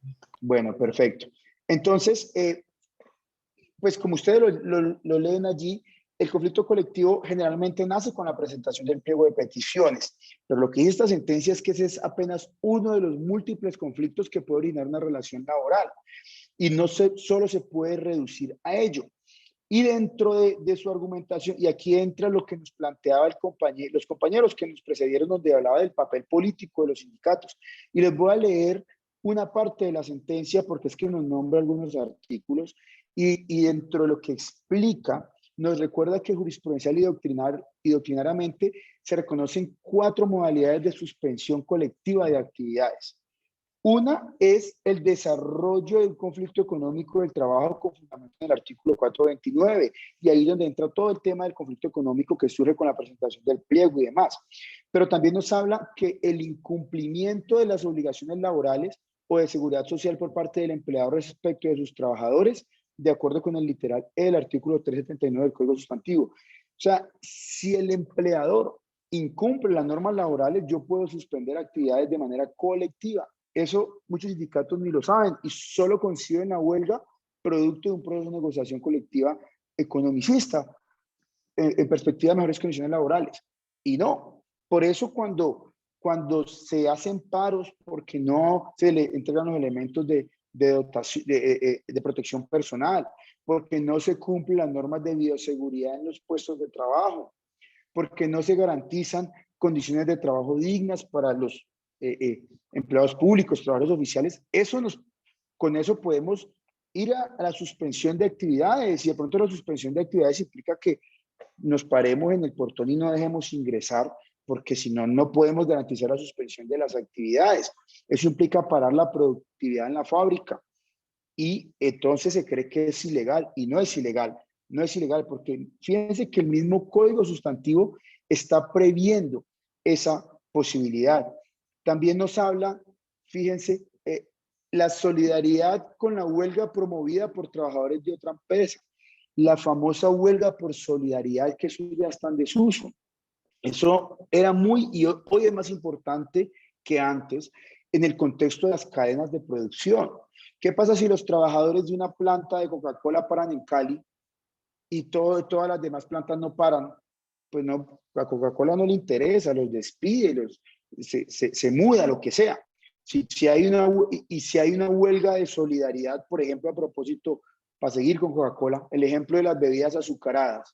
Bien. Bueno, perfecto. Entonces, pues como ustedes lo leen allí, el conflicto colectivo generalmente nace con la presentación del pliego de peticiones, pero lo que dice esta sentencia es que ese es apenas uno de los múltiples conflictos que puede originar una relación laboral y no solo se puede reducir a ello. Y dentro de su argumentación, y aquí entra lo que nos planteaba los compañeros que nos precedieron, donde hablaba del papel político de los sindicatos, y les voy a leer una parte de la sentencia porque es que nos nombra algunos artículos y dentro de lo que explica nos recuerda que jurisprudencial y doctrinariamente se reconocen 4 modalidades de suspensión colectiva de actividades. Una es el desarrollo de un conflicto económico del trabajo con fundamento en el artículo 429, y ahí es donde entra todo el tema del conflicto económico que surge con la presentación del pliego y demás. Pero también nos habla que el incumplimiento de las obligaciones laborales o de seguridad social por parte del empleador respecto de sus trabajadores, de acuerdo con el literal E del artículo 379 del Código Sustantivo. O sea, si el empleador incumple las normas laborales, yo puedo suspender actividades de manera colectiva. Eso muchos sindicatos ni lo saben y solo conciben la huelga producto de un proceso de negociación colectiva economicista en perspectiva de mejores condiciones laborales. Y no, por eso cuando se hacen paros porque no se le entregan los elementos de protección personal, porque no se cumplen las normas de bioseguridad en los puestos de trabajo, porque no se garantizan condiciones de trabajo dignas para los empleados públicos, trabajadores oficiales, con eso podemos ir a la suspensión de actividades, y de pronto la suspensión de actividades implica que nos paremos en el portón y no dejemos ingresar porque si no, no podemos garantizar la suspensión de las actividades. Eso implica parar la productividad en la fábrica. Y entonces se cree que es ilegal, y no es ilegal. No es ilegal porque fíjense que el mismo Código Sustantivo está previendo esa posibilidad. También nos habla, fíjense, la solidaridad con la huelga promovida por trabajadores de otra empresa. La famosa huelga por solidaridad, que eso ya está en desuso. Eso era y hoy es más importante que antes en el contexto de las cadenas de producción. ¿Qué pasa si los trabajadores de una planta de Coca-Cola paran en Cali y todas las demás plantas no paran? Pues no, a Coca-Cola no le interesa, los despide, se muda, lo que sea. Si hay una huelga de solidaridad, por ejemplo, a propósito, para seguir con Coca-Cola, el ejemplo de las bebidas azucaradas.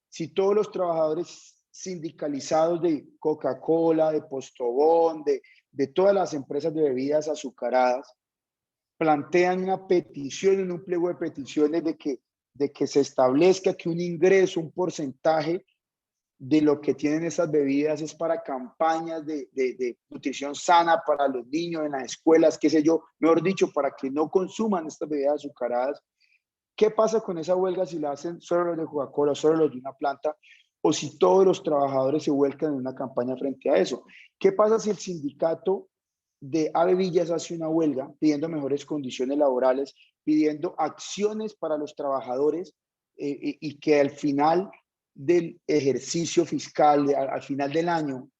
Si todos los trabajadores sindicalizados de Coca-Cola, de Postobón, de todas las empresas de bebidas azucaradas, plantean una petición en un pliego de peticiones de que se establezca que un ingreso, un porcentaje de lo que tienen esas bebidas es para campañas de nutrición sana para los niños en las escuelas, qué sé yo, mejor dicho, para que no consuman estas bebidas azucaradas. ¿Qué pasa con esa huelga si la hacen solo los de Coca-Cola, solo los de una planta, o si todos los trabajadores se vuelcan en una campaña frente a eso? ¿Qué pasa si el sindicato de Ave Villas hace una huelga pidiendo mejores condiciones laborales, pidiendo acciones para los trabajadores y que al final del ejercicio fiscal, al final del año,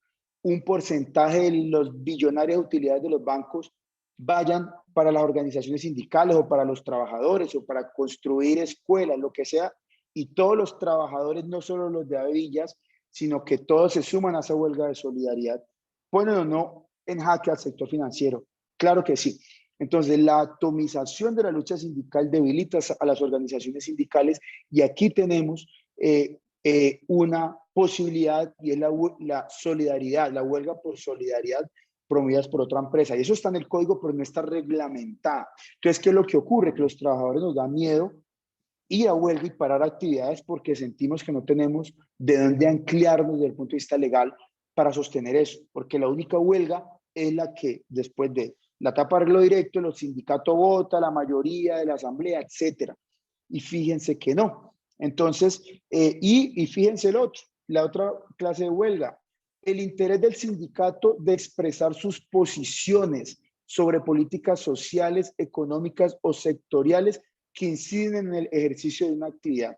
un porcentaje de los billonarias utilidades de los bancos vayan para las organizaciones sindicales o para los trabajadores o para construir escuelas, lo que sea, y todos los trabajadores, no solo los de Ave Villas, sino que todos se suman a esa huelga de solidaridad? ¿Ponen o no en jaque al sector financiero? Claro que sí. Entonces, la atomización de la lucha sindical debilita a las organizaciones sindicales y aquí tenemos una posibilidad y es la solidaridad, la huelga por solidaridad promovidas por otra empresa. Y eso está en el código, pero no está reglamentada. Entonces, ¿qué es lo que ocurre? Que los trabajadores nos da miedo ir a huelga y parar actividades porque sentimos que no tenemos de dónde anclarnos desde el punto de vista legal para sostener eso, porque la única huelga es la que después de la etapa de arreglo directo, los sindicatos vota, la mayoría de la asamblea, etcétera. Y fíjense que no. Entonces, y fíjense la otra clase de huelga, el interés del sindicato de expresar sus posiciones sobre políticas sociales, económicas o sectoriales que inciden en el ejercicio de una actividad.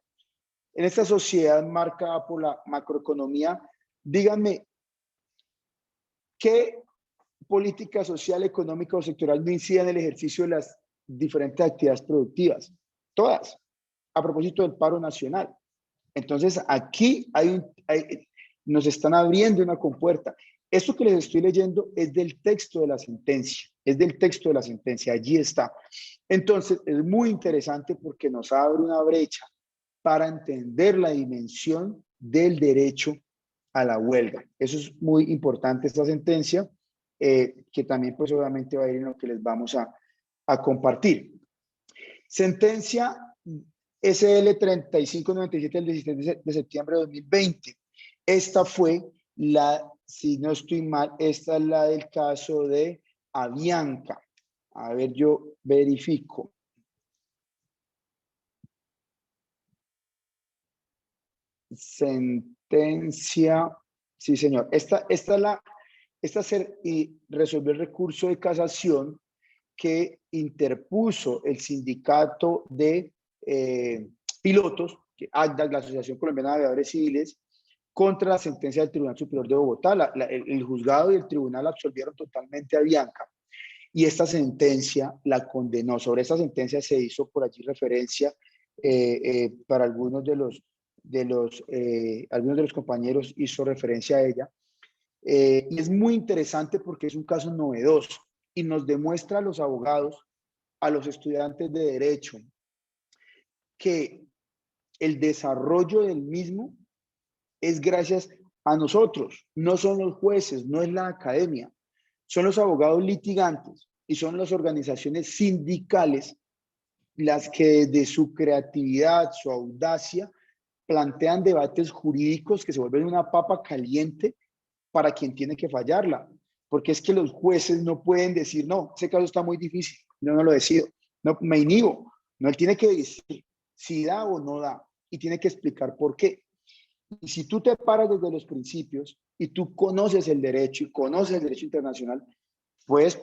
En esta sociedad marcada por la macroeconomía, díganme, ¿qué política social, económica o sectorial no incide en el ejercicio de las diferentes actividades productivas? Todas, a propósito del paro nacional. Entonces, aquí nos están abriendo una compuerta. Esto que les estoy leyendo es del texto de la sentencia, allí está. Entonces, es muy interesante porque nos abre una brecha para entender la dimensión del derecho a la huelga. Eso es muy importante, esta sentencia, que también pues obviamente va a ir en lo que les vamos a compartir. Sentencia SL 3597 del 17 de septiembre de 2020. Esta fue si no estoy mal, esta es la del caso de Avianca. A ver, yo verifico. Sentencia, sí señor. Esta resolvió el recurso de casación que interpuso el sindicato de pilotos, ACDA, la Asociación Colombiana de Aviadores Civiles, contra la sentencia del Tribunal Superior de Bogotá. El juzgado y el tribunal absolvieron totalmente a Avianca y esta sentencia la condenó. Sobre esta sentencia se hizo por allí referencia para algunos de los compañeros hizo referencia a ella. Y es muy interesante porque es un caso novedoso y nos demuestra a los abogados, a los estudiantes de derecho, que el desarrollo del mismo es gracias a nosotros, no son los jueces, no es la academia, son los abogados litigantes y son las organizaciones sindicales las que desde su creatividad, su audacia, plantean debates jurídicos que se vuelven una papa caliente para quien tiene que fallarla, porque es que los jueces no pueden decir, no, ese caso está muy difícil, yo no lo decido, no, me inhibo. No, él tiene que decir si da o no da y tiene que explicar por qué. Y si tú te paras desde los principios y tú conoces el derecho y conoces el derecho internacional, puedes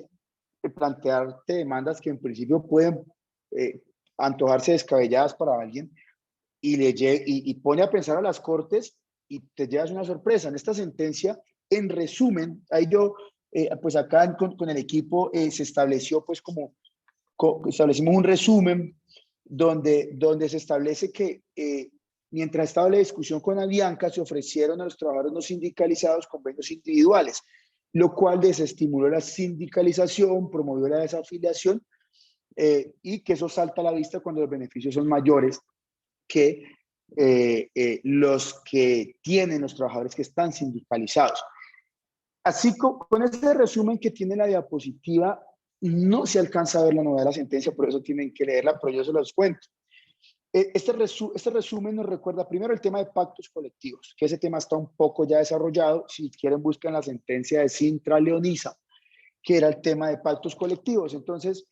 plantearte demandas que en principio pueden antojarse descabelladas para alguien y pone a pensar a las cortes y te llevas una sorpresa. En esta sentencia, en resumen, ahí yo, pues acá con el equipo se estableció pues como establecimos un resumen donde se establece que mientras estaba la discusión con Avianca, se ofrecieron a los trabajadores no sindicalizados convenios individuales, lo cual desestimuló la sindicalización, promovió la desafiliación y que eso salta a la vista cuando los beneficios son mayores que los que tienen los trabajadores que están sindicalizados. Así con ese resumen que tiene la diapositiva, no se alcanza a ver la novedad de la sentencia, por eso tienen que leerla, pero yo se los cuento. Este resumen nos recuerda primero el tema de pactos colectivos, que ese tema está un poco ya desarrollado. Si quieren, buscan la sentencia de Sintra Leonisa, que era el tema de pactos colectivos. Entonces,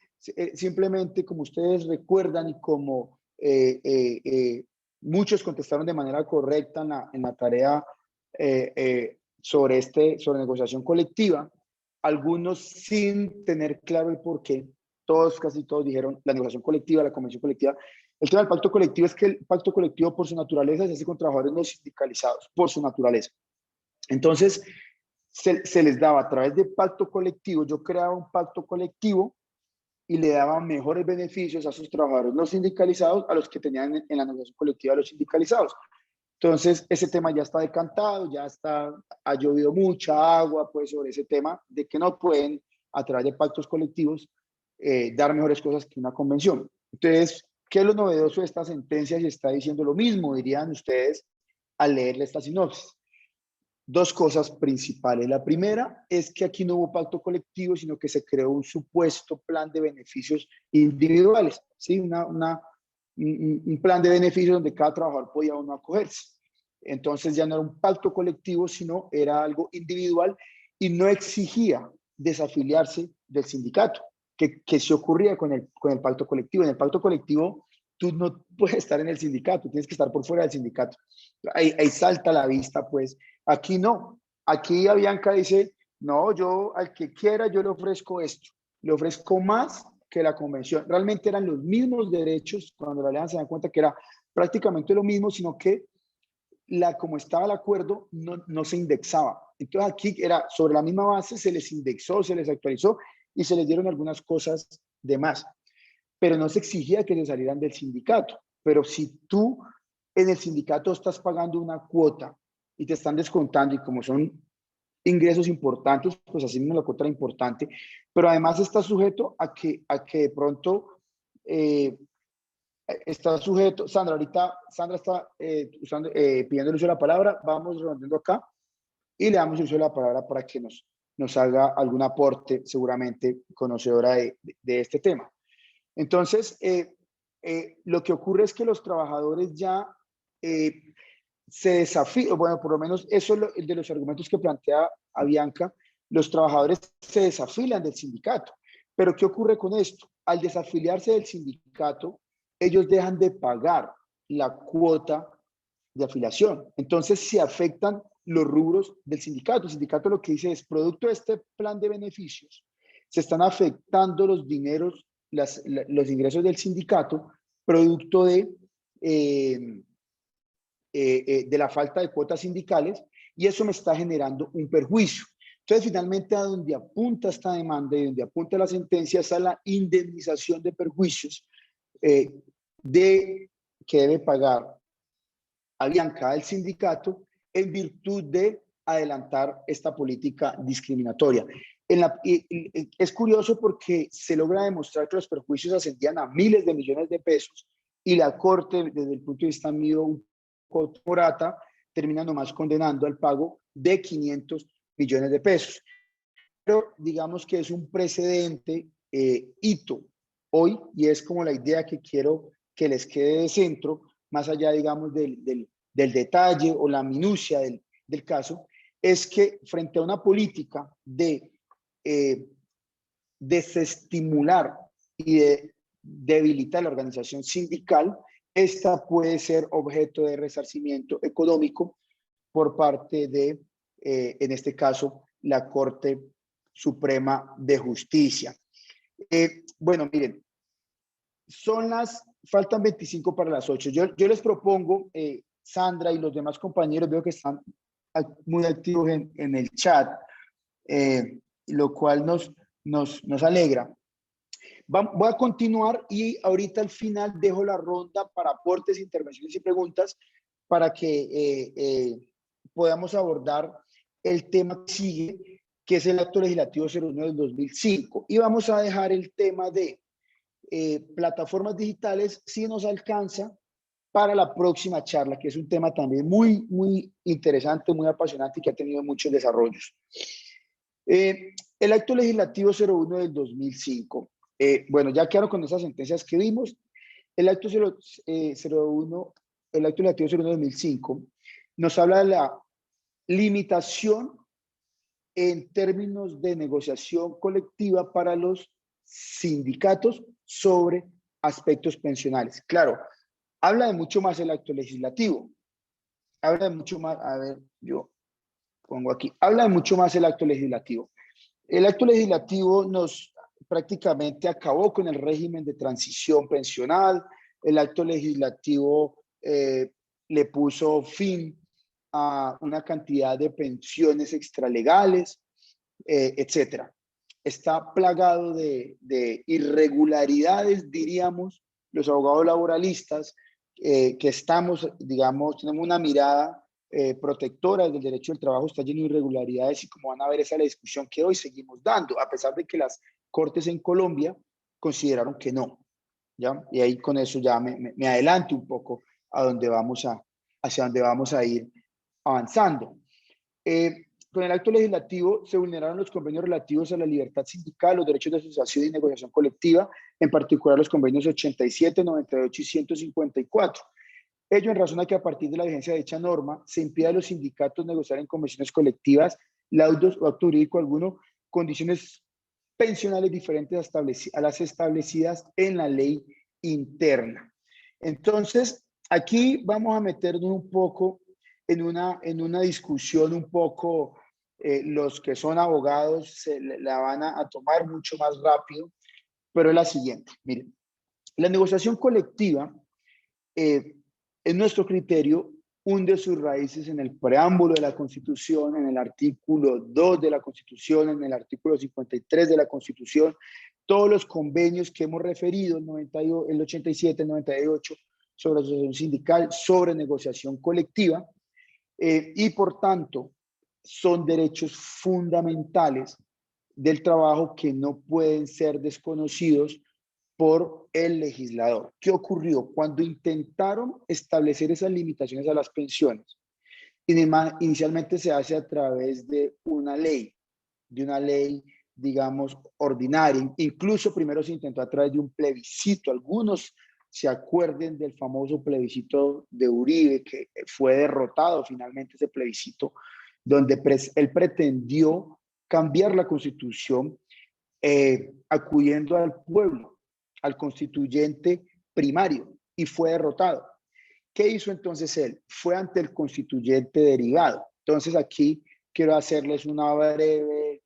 simplemente como ustedes recuerdan y como muchos contestaron de manera correcta en la tarea sobre negociación colectiva, algunos sin tener claro el porqué, casi todos dijeron la negociación colectiva, la convención colectiva. El tema del pacto colectivo es que el pacto colectivo por su naturaleza se hace con trabajadores no sindicalizados, por su naturaleza. Entonces, se les daba a través de pacto colectivo, yo creaba un pacto colectivo y le daba mejores beneficios a sus trabajadores no sindicalizados a los que tenían en la negociación colectiva los sindicalizados. Entonces, ese tema ya está decantado, ha llovido mucha agua pues, sobre ese tema de que no pueden, a través de pactos colectivos, dar mejores cosas que una convención. Entonces, ¿qué es lo novedoso de esta sentencia? Si está diciendo lo mismo, dirían ustedes al leerle esta sinopsis. Dos cosas principales. La primera es que aquí no hubo pacto colectivo, sino que se creó un supuesto plan de beneficios individuales, ¿sí? Un plan de beneficios donde cada trabajador podía uno acogerse. Entonces ya no era un pacto colectivo, sino era algo individual y no exigía desafiliarse del sindicato, que se ocurría con el pacto colectivo. En el pacto colectivo tú no puedes estar en el sindicato, tienes que estar por fuera del sindicato. Ahí salta a la vista, pues. Aquí no. Aquí Avianca dice, no, yo al que quiera yo le ofrezco esto. Le ofrezco más que la convención. Realmente eran los mismos derechos, cuando la alianza se da cuenta que era prácticamente lo mismo, sino que como estaba el acuerdo, no se indexaba. Entonces aquí era sobre la misma base, se les indexó, se les actualizó y se les dieron algunas cosas de más. Pero no se exigía que se salieran del sindicato. Pero si tú en el sindicato estás pagando una cuota y te están descontando, y como son ingresos importantes, pues así mismo la cuota era importante, pero además está sujeto a que de pronto está sujeto, Sandra está pidiendo el uso de la palabra, vamos redondeando acá y le damos el uso de la palabra para que nos haga algún aporte, seguramente conocedora de este tema. Entonces, lo que ocurre es que los trabajadores ya se desafían, bueno, por lo menos eso es el de los argumentos que plantea Avianca, los trabajadores se desafilian del sindicato. Pero ¿qué ocurre con esto? Al desafiliarse del sindicato, ellos dejan de pagar la cuota de afiliación. Entonces se afectan los rubros del sindicato. El sindicato lo que dice es, producto de este plan de beneficios, se están afectando los dineros, los ingresos del sindicato, producto de la falta de cuotas sindicales, y eso me está generando un perjuicio. Entonces, finalmente, a donde apunta esta demanda y donde apunta la sentencia es a la indemnización de perjuicios que debe pagar Avianca al sindicato en virtud de adelantar esta política discriminatoria. Es curioso porque se logra demostrar que los perjuicios ascendían a miles de millones de pesos y la Corte, desde el punto de vista mío, un corporata, termina nomás condenando al pago de 500 millones de pesos. Pero digamos que es un precedente hito hoy, y es como la idea que quiero que les quede de centro, más allá, digamos, del detalle o la minucia del caso, es que frente a una política de desestimular y de debilitar la organización sindical, esta puede ser objeto de resarcimiento económico por parte de, en este caso, la Corte Suprema de Justicia. Bueno, miren, faltan 25 para las 8. Yo les propongo, Sandra y los demás compañeros, veo que están muy activos en el chat, lo cual nos alegra. Voy a continuar y ahorita al final dejo la ronda para aportes, intervenciones y preguntas para que podamos abordar el tema que sigue, que es el Acto Legislativo 01 del 2005. Y vamos a dejar el tema de plataformas digitales, si nos alcanza, para la próxima charla, que es un tema también muy interesante, muy apasionante y que ha tenido muchos desarrollos. El Acto Legislativo 01 del 2005. Bueno, ya quedaron con esas sentencias que vimos. El Acto Legislativo 01 del 2005 nos habla de la limitación en términos de negociación colectiva para los sindicatos sobre aspectos pensionales. Claro, habla de mucho más el acto legislativo. Habla de mucho más, a ver, yo pongo aquí, habla de mucho más el acto legislativo. El acto legislativo nos prácticamente acabó con el régimen de transición pensional. El acto legislativo le puso fin a una cantidad de pensiones extralegales, etcétera. Está plagado de irregularidades, diríamos, los abogados laboralistas, que estamos, digamos, tenemos una mirada protectora del derecho del trabajo, está lleno de irregularidades y como van a ver esa es la discusión que hoy seguimos dando, a pesar de que las cortes en Colombia consideraron que no, ¿ya? Y ahí con eso ya me adelanto un poco a dónde hacia dónde vamos a ir avanzando. Con el acto legislativo se vulneraron los convenios relativos a la libertad sindical, los derechos de asociación y negociación colectiva, en particular los convenios 87, 98 y 154. Ello en razón a que a partir de la vigencia de dicha norma se impide a los sindicatos negociar en convenciones colectivas, laudos o acto jurídico alguno, condiciones pensionales diferentes a las establecidas en la ley interna. Entonces, aquí vamos a meternos un poco en una discusión un poco, los que son abogados la van a tomar mucho más rápido, pero es la siguiente. Miren, la negociación colectiva, en nuestro criterio, hunde sus raíces en el preámbulo de la Constitución, en el artículo 2 de la Constitución, en el artículo 53 de la Constitución, todos los convenios que hemos referido, el 87, el 98, sobre asociación sindical, sobre negociación colectiva, y por tanto son derechos fundamentales del trabajo que no pueden ser desconocidos por el legislador. ¿Qué ocurrió? Cuando intentaron establecer esas limitaciones a las pensiones, inicialmente se hace a través de una ley, digamos, ordinaria. Incluso primero se intentó a través de un plebiscito. Algunos se acuerden del famoso plebiscito de Uribe, que fue derrotado finalmente ese plebiscito, donde él pretendió cambiar la Constitución, acudiendo al pueblo, al constituyente primario, y fue derrotado. ¿Qué hizo entonces él? Fue ante el constituyente derivado. Entonces aquí quiero hacerles una breve,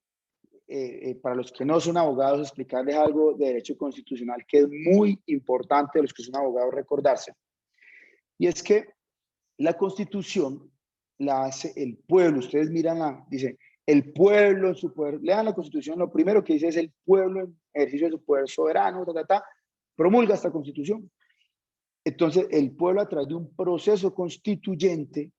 para los que no son abogados, explicarles algo de derecho constitucional que es muy importante de los que son abogados recordarse. Y es que la Constitución la hace el pueblo. Ustedes miran, dice, el pueblo en su poder, lean la Constitución, lo primero que dice es el pueblo en ejercicio de su poder soberano, promulga esta Constitución. Entonces, el pueblo a través de un proceso constituyente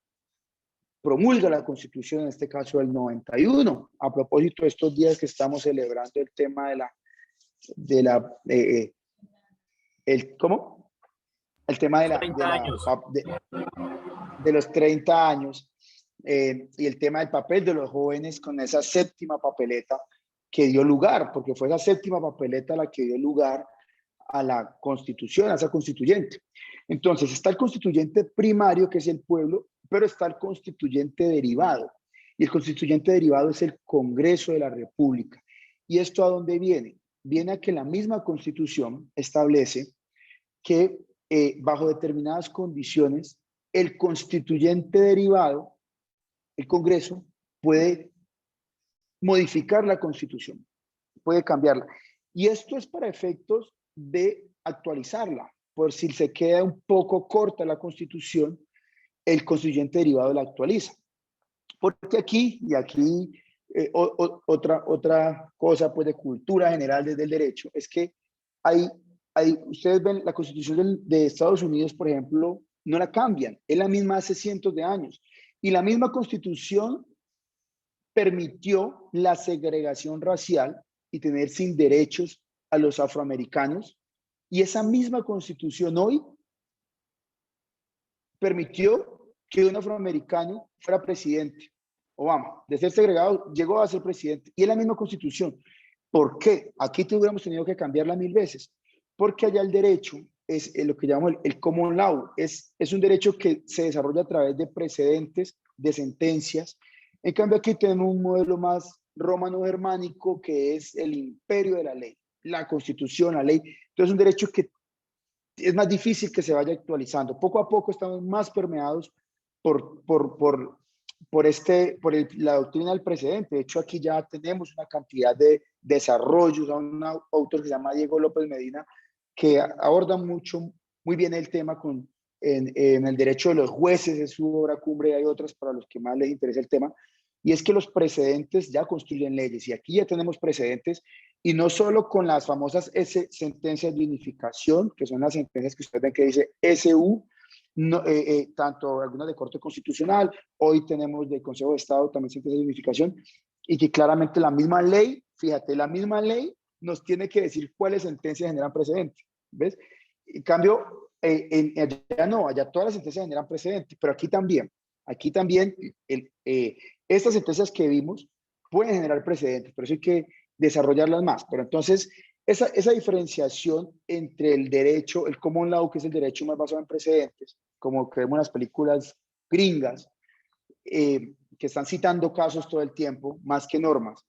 promulga la Constitución, en este caso el 91. A propósito de estos días que estamos celebrando el tema ¿cómo? El tema de los 30 años, y el tema del papel de los jóvenes con esa séptima papeleta que dio lugar, porque fue esa séptima papeleta la que dio lugar a la Constitución, a esa constituyente. Entonces está el constituyente primario, que es el pueblo, pero está el constituyente derivado. y el constituyente derivado es el Congreso de la República. ¿Y esto a dónde viene? Viene a que la misma Constitución establece que bajo determinadas condiciones el constituyente derivado, el Congreso, puede modificar la Constitución, puede cambiarla. Y esto es para efectos de actualizarla. Por si se queda un poco corta la Constitución, el constituyente derivado la actualiza. Porque aquí, y aquí otra cosa pues de cultura general desde el derecho, es que ustedes ven la Constitución de Estados Unidos, por ejemplo, no la cambian, es la misma hace cientos de años. Y la misma Constitución permitió la segregación racial y tener sin derechos a los afroamericanos. Y esa misma Constitución hoy permitió que un afroamericano fuera presidente. Obama, de ser segregado, llegó a ser presidente. Y es la misma Constitución. ¿Por qué? Aquí hubiéramos tenido que cambiarla 1000 veces. Porque allá el derecho es lo que llamamos el common law. Es un derecho que se desarrolla a través de precedentes, de sentencias. En cambio, aquí tenemos un modelo más romano-germánico, que es el imperio de la ley, la Constitución, la ley. Entonces, es un derecho que es más difícil que se vaya actualizando. Poco a poco estamos más permeados por la doctrina del precedente. De hecho, aquí ya tenemos una cantidad de desarrollos. Hay un autor que se llama Diego López Medina, que aborda muy bien el tema en el derecho de los jueces, es su obra cumbre, y hay otras para los que más les interesa el tema. Y es que los precedentes ya construyen leyes, y aquí ya tenemos precedentes, y no solo con las famosas sentencias de unificación, que son las sentencias que ustedes ven que dice SU, no, tanto algunas de Corte Constitucional, hoy tenemos del Consejo de Estado también sentencias de unificación, y que claramente la misma ley, fíjate, la misma ley nos tiene que decir cuáles sentencias generan precedente, ¿ves? En cambio, allá no, allá todas las sentencias generan precedente, pero aquí también estas sentencias que vimos pueden generar precedentes, pero eso hay que desarrollarlas más. Pero entonces, esa diferenciación entre el derecho, el common law, que es el derecho más basado en precedentes, como creemos en las películas gringas, que están citando casos todo el tiempo, más que normas,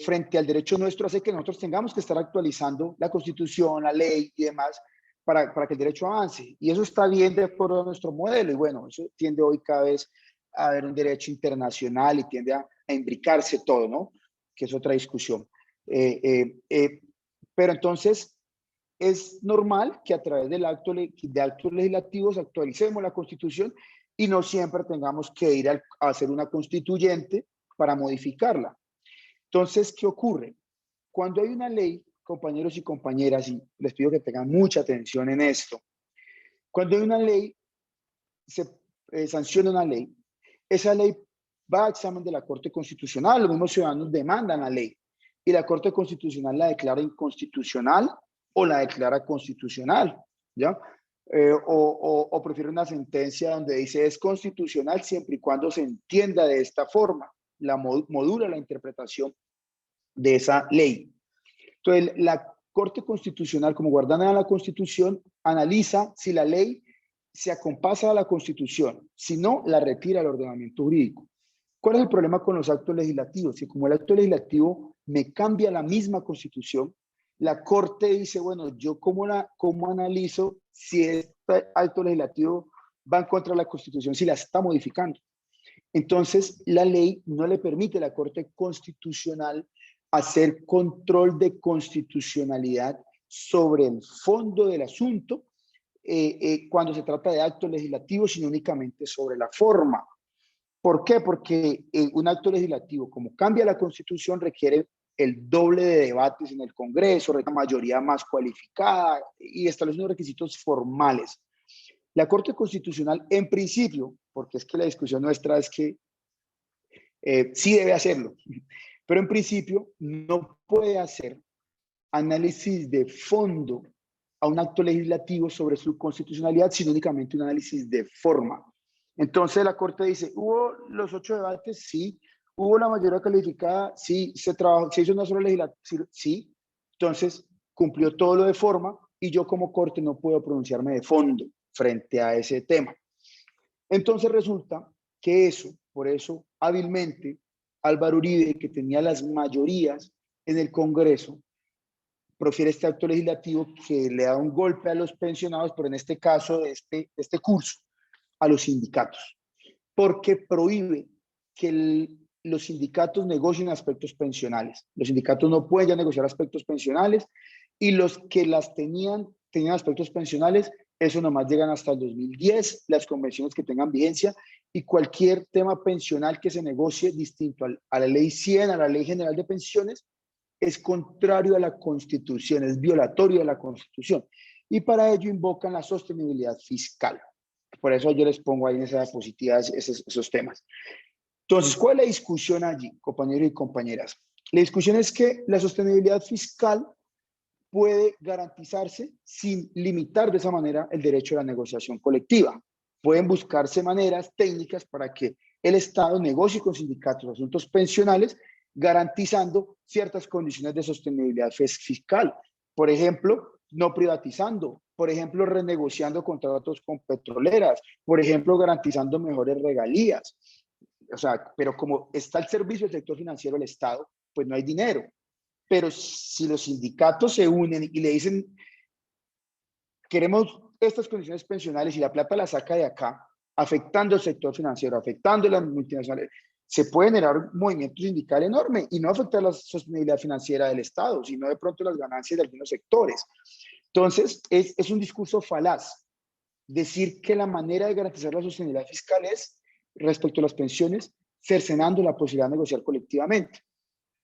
frente al derecho nuestro, hace que nosotros tengamos que estar actualizando la Constitución, la ley y demás, para que el derecho avance. Y eso está bien de acuerdo a nuestro modelo. Y bueno, eso tiende hoy cada vez a haber un derecho internacional y tiende a imbricarse todo, ¿no? Que es otra discusión. Pero entonces, es normal que a través de actos legislativos actualicemos la Constitución y no siempre tengamos que ir a hacer una constituyente para modificarla. Entonces, ¿qué ocurre? Cuando hay una ley, compañeros y compañeras, y les pido que tengan mucha atención en esto, cuando hay una ley, se sanciona una ley, esa ley va a examen de la Corte Constitucional, los mismos ciudadanos demandan la ley, y la Corte Constitucional la declara inconstitucional o la declara constitucional, ¿ya? O prefiere una sentencia donde dice es constitucional siempre y cuando se entienda de esta forma, la modula la interpretación de esa ley. Entonces, la Corte Constitucional, como guardiana de la Constitución, analiza si la ley se acompasa a la Constitución, si no, la retira del ordenamiento jurídico. ¿Cuál es el problema con los actos legislativos? Que como el acto legislativo me cambia la misma Constitución, la Corte dice, bueno, yo cómo analizo si este acto legislativo va en contra de la Constitución, si la está modificando. Entonces, la ley no le permite a la Corte Constitucional hacer control de constitucionalidad sobre el fondo del asunto cuando se trata de actos legislativos, sino únicamente sobre la forma. ¿Por qué? Porque un acto legislativo, como cambia la Constitución, requiere el doble de debates en el Congreso, una mayoría más cualificada y establece unos requisitos formales. La Corte Constitucional, en principio, porque es que la discusión nuestra es que sí debe hacerlo, pero en principio no puede hacer análisis de fondo a un acto legislativo sobre su constitucionalidad, sino únicamente un análisis de forma. Entonces la Corte dice, ¿hubo los 8 debates? Sí. ¿Hubo la mayoría calificada? Sí. ¿Se hizo una sola legislación? Sí. Entonces cumplió todo lo de forma y yo como Corte no puedo pronunciarme de fondo frente a ese tema. Entonces resulta que eso por eso, hábilmente, Álvaro Uribe, que tenía las mayorías en el Congreso, profiere este acto legislativo que le da un golpe a los pensionados, pero en este caso de este curso, a los sindicatos, porque prohíbe que los sindicatos negocien aspectos pensionales. Los sindicatos no pueden ya negociar aspectos pensionales y los que tenían aspectos pensionales, eso nomás llegan hasta el 2010, las convenciones que tengan vigencia, y cualquier tema pensional que se negocie distinto a la ley 100, a la ley general de pensiones, es contrario a la Constitución, es violatorio de la Constitución. Y para ello invocan la sostenibilidad fiscal. Por eso yo les pongo ahí en esas diapositivas esos temas. Entonces, ¿cuál es la discusión allí, compañeros y compañeras? La discusión es que la sostenibilidad fiscal puede garantizarse sin limitar de esa manera el derecho a la negociación colectiva. Pueden buscarse maneras técnicas para que el Estado negocie con sindicatos asuntos pensionales, garantizando ciertas condiciones de sostenibilidad fiscal. Por ejemplo, no privatizando, por ejemplo, renegociando contratos con petroleras, por ejemplo, garantizando mejores regalías. O sea, pero como está el servicio del sector financiero del Estado, pues no hay dinero. Pero si los sindicatos se unen y le dicen, queremos estas condiciones pensionales y la plata la saca de acá, afectando el sector financiero, afectando las multinacionales, se puede generar un movimiento sindical enorme y no afectar la sostenibilidad financiera del Estado, sino de pronto las ganancias de algunos sectores. Entonces, es un discurso falaz decir que la manera de garantizar la sostenibilidad fiscal es, respecto a las pensiones, cercenando la posibilidad de negociar colectivamente.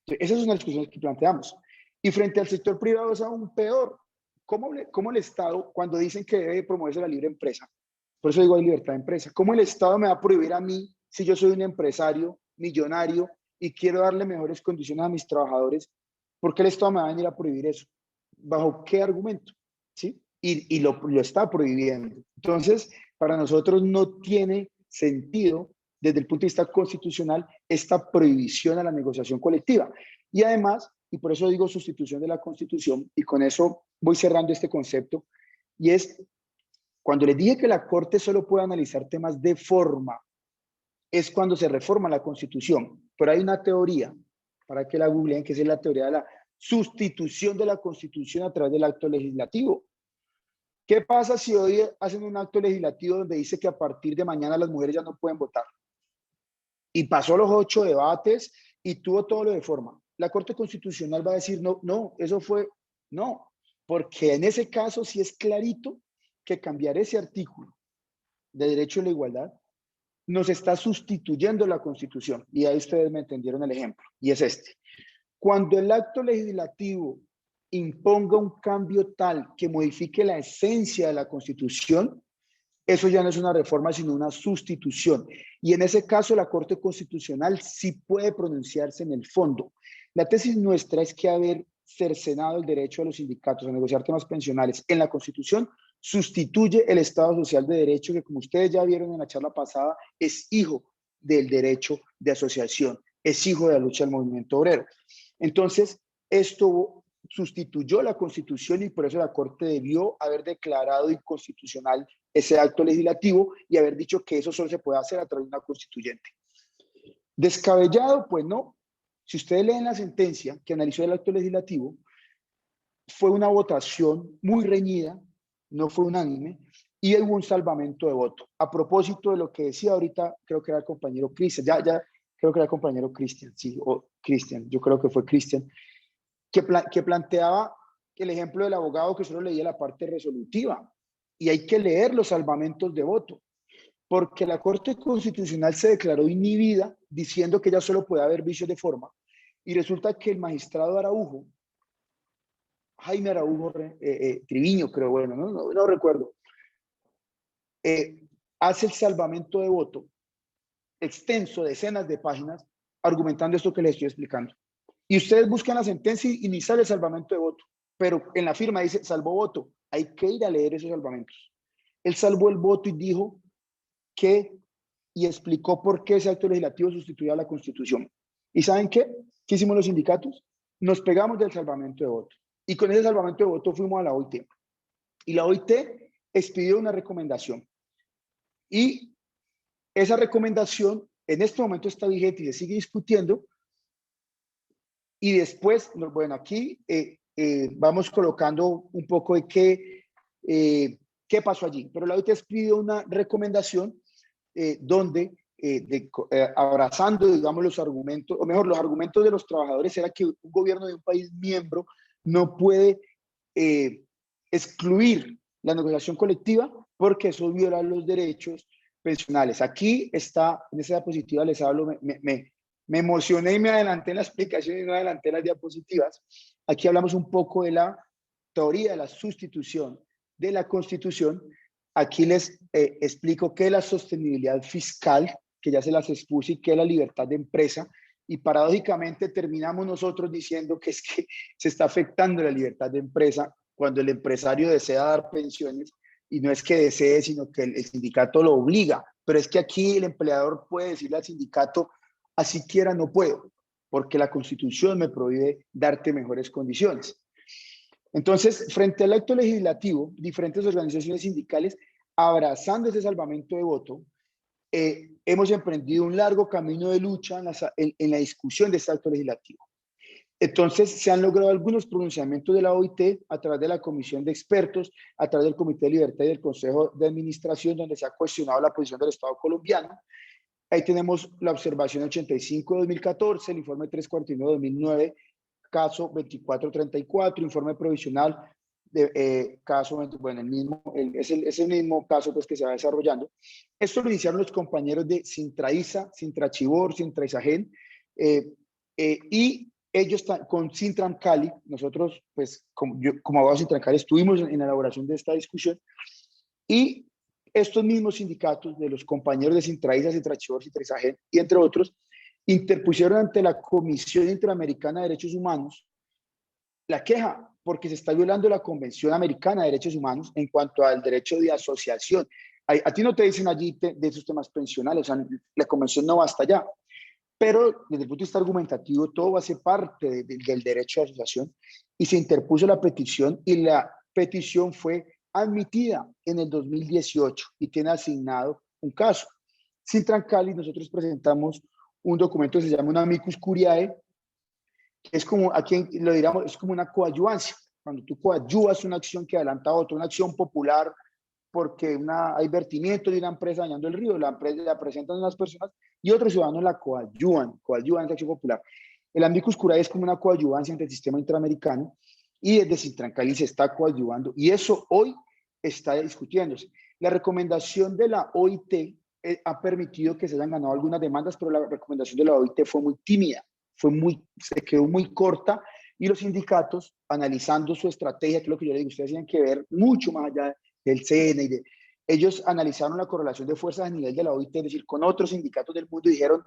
Entonces, esas son las discusiones que planteamos. Y frente al sector privado es aún peor. ¿Cómo el Estado, cuando dicen que debe promoverse la libre empresa, por eso digo hay libertad de empresa, cómo el Estado me va a prohibir a mí, si yo soy un empresario millonario y quiero darle mejores condiciones a mis trabajadores, ¿por qué el Estado me va a venir a prohibir eso? ¿Bajo qué argumento? ¿Sí? Y lo está prohibiendo. Entonces, para nosotros no tiene sentido, desde el punto de vista constitucional, esta prohibición a la negociación colectiva. Y además, y por eso digo sustitución de la Constitución, y con eso voy cerrando este concepto, y es, cuando les dije que la Corte solo puede analizar temas de forma, es cuando se reforma la Constitución. Pero hay una teoría, para que la googleen, que es la teoría de la sustitución de la Constitución a través del acto legislativo. ¿Qué pasa si hoy hacen un acto legislativo donde dice que a partir de mañana las mujeres ya no pueden votar? Y pasó los 8 debates y tuvo todo lo de forma. La Corte Constitucional va a decir, no, eso fue, no, porque en ese caso sí es clarito que cambiar ese artículo de derecho a la igualdad nos está sustituyendo la Constitución. Y ahí ustedes me entendieron el ejemplo, y es este. Cuando el acto legislativo imponga un cambio tal que modifique la esencia de la Constitución, eso ya no es una reforma, sino una sustitución. Y en ese caso, la Corte Constitucional sí puede pronunciarse en el fondo. La tesis nuestra es que haber cercenado el derecho de los sindicatos a negociar temas pensionales en la Constitución sustituye el Estado social de derecho, que como ustedes ya vieron en la charla pasada, es hijo del derecho de asociación, es hijo de la lucha del movimiento obrero. Entonces, esto sustituyó la Constitución y por eso la Corte debió haber declarado inconstitucional ese acto legislativo y haber dicho que eso solo se puede hacer a través de una constituyente. Descabellado, pues no. Si ustedes leen la sentencia que analizó el acto legislativo, fue una votación muy reñida, no fue unánime, y hubo un salvamento de voto. A propósito de lo que decía ahorita, creo que era el compañero Cristian, ya creo que era el compañero Cristian, sí, o Cristian, yo creo que fue Cristian, que planteaba el ejemplo del abogado que solo leía la parte resolutiva. Y hay que leer los salvamentos de voto, porque la Corte Constitucional se declaró inhibida diciendo que ya solo puede haber vicios de forma, y resulta que el magistrado Araujo, Jaime Araujo Triviño, creo, bueno, no recuerdo, hace el salvamento de voto extenso, decenas de páginas, argumentando esto que les estoy explicando. Y ustedes buscan la sentencia y ni sale el salvamento de voto, pero en la firma dice salvó voto. Hay que ir a leer esos salvamentos. Él salvó el voto y dijo y explicó por qué ese acto legislativo sustituía a la Constitución. ¿Y saben qué? ¿Qué hicimos los sindicatos? Nos pegamos del salvamento de voto. Y con ese salvamento de voto fuimos a la OIT. Y la OIT expidió una recomendación. Y esa recomendación en este momento está vigente y se sigue discutiendo. Y después, bueno, aquí vamos colocando un poco de qué pasó allí. Pero la OIT pidió una recomendación donde, abrazando, digamos, los argumentos, o mejor, los argumentos de los trabajadores era que un gobierno de un país miembro no puede excluir la negociación colectiva porque eso viola los derechos pensionales. Aquí está, en esa diapositiva les hablo, me emocioné y me adelanté en la explicación y no adelanté las diapositivas. Aquí hablamos un poco de la teoría de la sustitución de la Constitución. Aquí les explico qué es la sostenibilidad fiscal, que ya se las expuse, y qué es la libertad de empresa. Y paradójicamente terminamos nosotros diciendo que es que se está afectando la libertad de empresa cuando el empresario desea dar pensiones, y no es que desee, sino que el sindicato lo obliga. Pero es que aquí el empleador puede decirle al sindicato, así quiera no puedo, porque la Constitución me prohíbe darte mejores condiciones. Entonces, frente al acto legislativo, diferentes organizaciones sindicales, abrazando ese salvamento de voto, hemos emprendido un largo camino de lucha en la discusión de este acto legislativo. Entonces, se han logrado algunos pronunciamientos de la OIT a través de la Comisión de Expertos, a través del Comité de Libertad y del Consejo de Administración, donde se ha cuestionado la posición del Estado colombiano. Ahí tenemos la observación 85 de 2014, el informe 349 de 2009, caso 2434, informe provisional de caso, bueno, es el mismo caso pues, que se va desarrollando. Esto lo iniciaron los compañeros de Sintraisa, Sintrachibor, Sintraisagen, y ellos con Sintran Cali, nosotros, pues, como abogados de Sintran Cali, estuvimos en la elaboración de esta discusión, y estos mismos sindicatos de los compañeros de Sintraisa, Sintrachibor, Sintraisagen, y entre otros, interpusieron ante la Comisión Interamericana de Derechos Humanos la queja porque se está violando la Convención Americana de Derechos Humanos en cuanto al derecho de asociación. A ti no te dicen allí de esos temas pensionales, o sea, la Convención no va hasta allá, pero desde el punto de vista argumentativo todo va a ser parte del derecho de asociación, y se interpuso la petición, y la petición fue admitida en el 2018 y tiene asignado un caso. Sintran Cali, nosotros presentamos un documento que se llama un amicus curiae, que es como, aquí lo diríamos, es como una coadyuvancia. Cuando tú coadyuvas una acción que adelanta a otra, una acción popular, porque hay vertimiento de una empresa dañando el río, la empresa la presentan unas personas y otros ciudadanos la coadyuvan esa acción popular. El amicus curiae es como una coadyuvancia ante el sistema interamericano, y desde Sintran Cali se está coadyuvando, y eso hoy está discutiéndose. La recomendación de la OIT ha permitido que se hayan ganado algunas demandas, pero la recomendación de la OIT fue muy tímida, se quedó muy corta, y los sindicatos, analizando su estrategia, que es lo que yo les digo, ustedes tienen que ver mucho más allá del CN, ellos analizaron la correlación de fuerzas a nivel de la OIT, es decir, con otros sindicatos del mundo, y dijeron,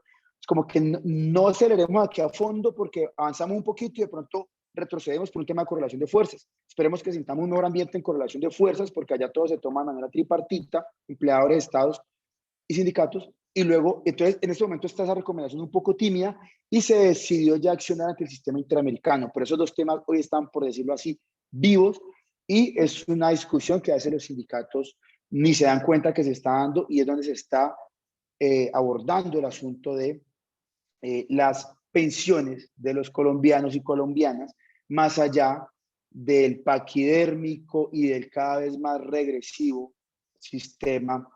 como que no aceleremos aquí a fondo porque avanzamos un poquito y de pronto retrocedemos por un tema de correlación de fuerzas. Esperemos que sintamos un mejor ambiente en correlación de fuerzas, porque allá todo se toma de manera tripartita, empleadores, estados y sindicatos. Y luego, entonces, en este momento está esa recomendación un poco tímida, y se decidió ya accionar ante el sistema interamericano. Pero esos dos temas hoy están, por decirlo así, vivos, y es una discusión que a veces los sindicatos ni se dan cuenta que se está dando, y es donde se está abordando el asunto de las pensiones de los colombianos y colombianas, más allá del paquidérmico y del cada vez más regresivo sistema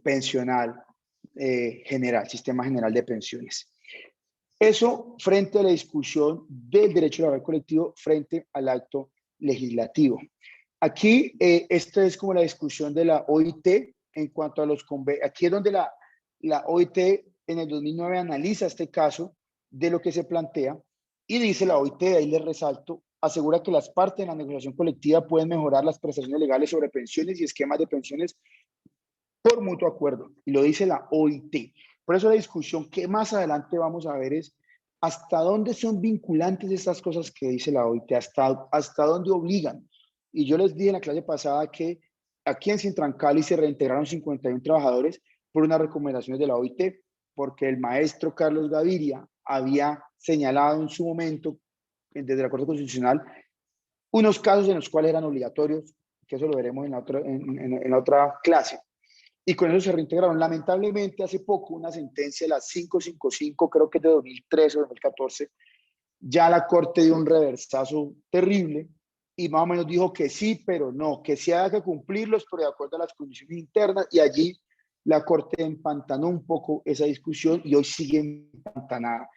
pensional general, sistema general de pensiones. Eso frente a la discusión del derecho laboral colectivo frente al acto legislativo. Aquí, esta es como la discusión de la OIT en cuanto a los convenios. Aquí es donde la OIT en el 2009 analiza este caso de lo que se plantea, y dice la OIT, ahí les resalto, asegura que las partes de la negociación colectiva pueden mejorar las prestaciones legales sobre pensiones y esquemas de pensiones por mutuo acuerdo, y lo dice la OIT. Por eso la discusión que más adelante vamos a ver es hasta dónde son vinculantes estas cosas que dice la OIT, hasta dónde obligan. Y yo les dije en la clase pasada que aquí en Sintran Cali se reintegraron 51 trabajadores por unas recomendaciones de la OIT, porque el maestro Carlos Gaviria había señalado en su momento, desde la Corte Constitucional, unos casos en los cuales eran obligatorios, que eso lo veremos en la otra clase. y con eso se reintegraron. Lamentablemente, hace poco, una sentencia, la 555, creo que es de 2013 o 2014, ya la Corte dio un reversazo terrible y más o menos dijo que sí, pero no, que sí había que cumplirlos, pero de acuerdo a las condiciones internas, y allí la Corte empantanó un poco esa discusión y hoy sigue empantanada,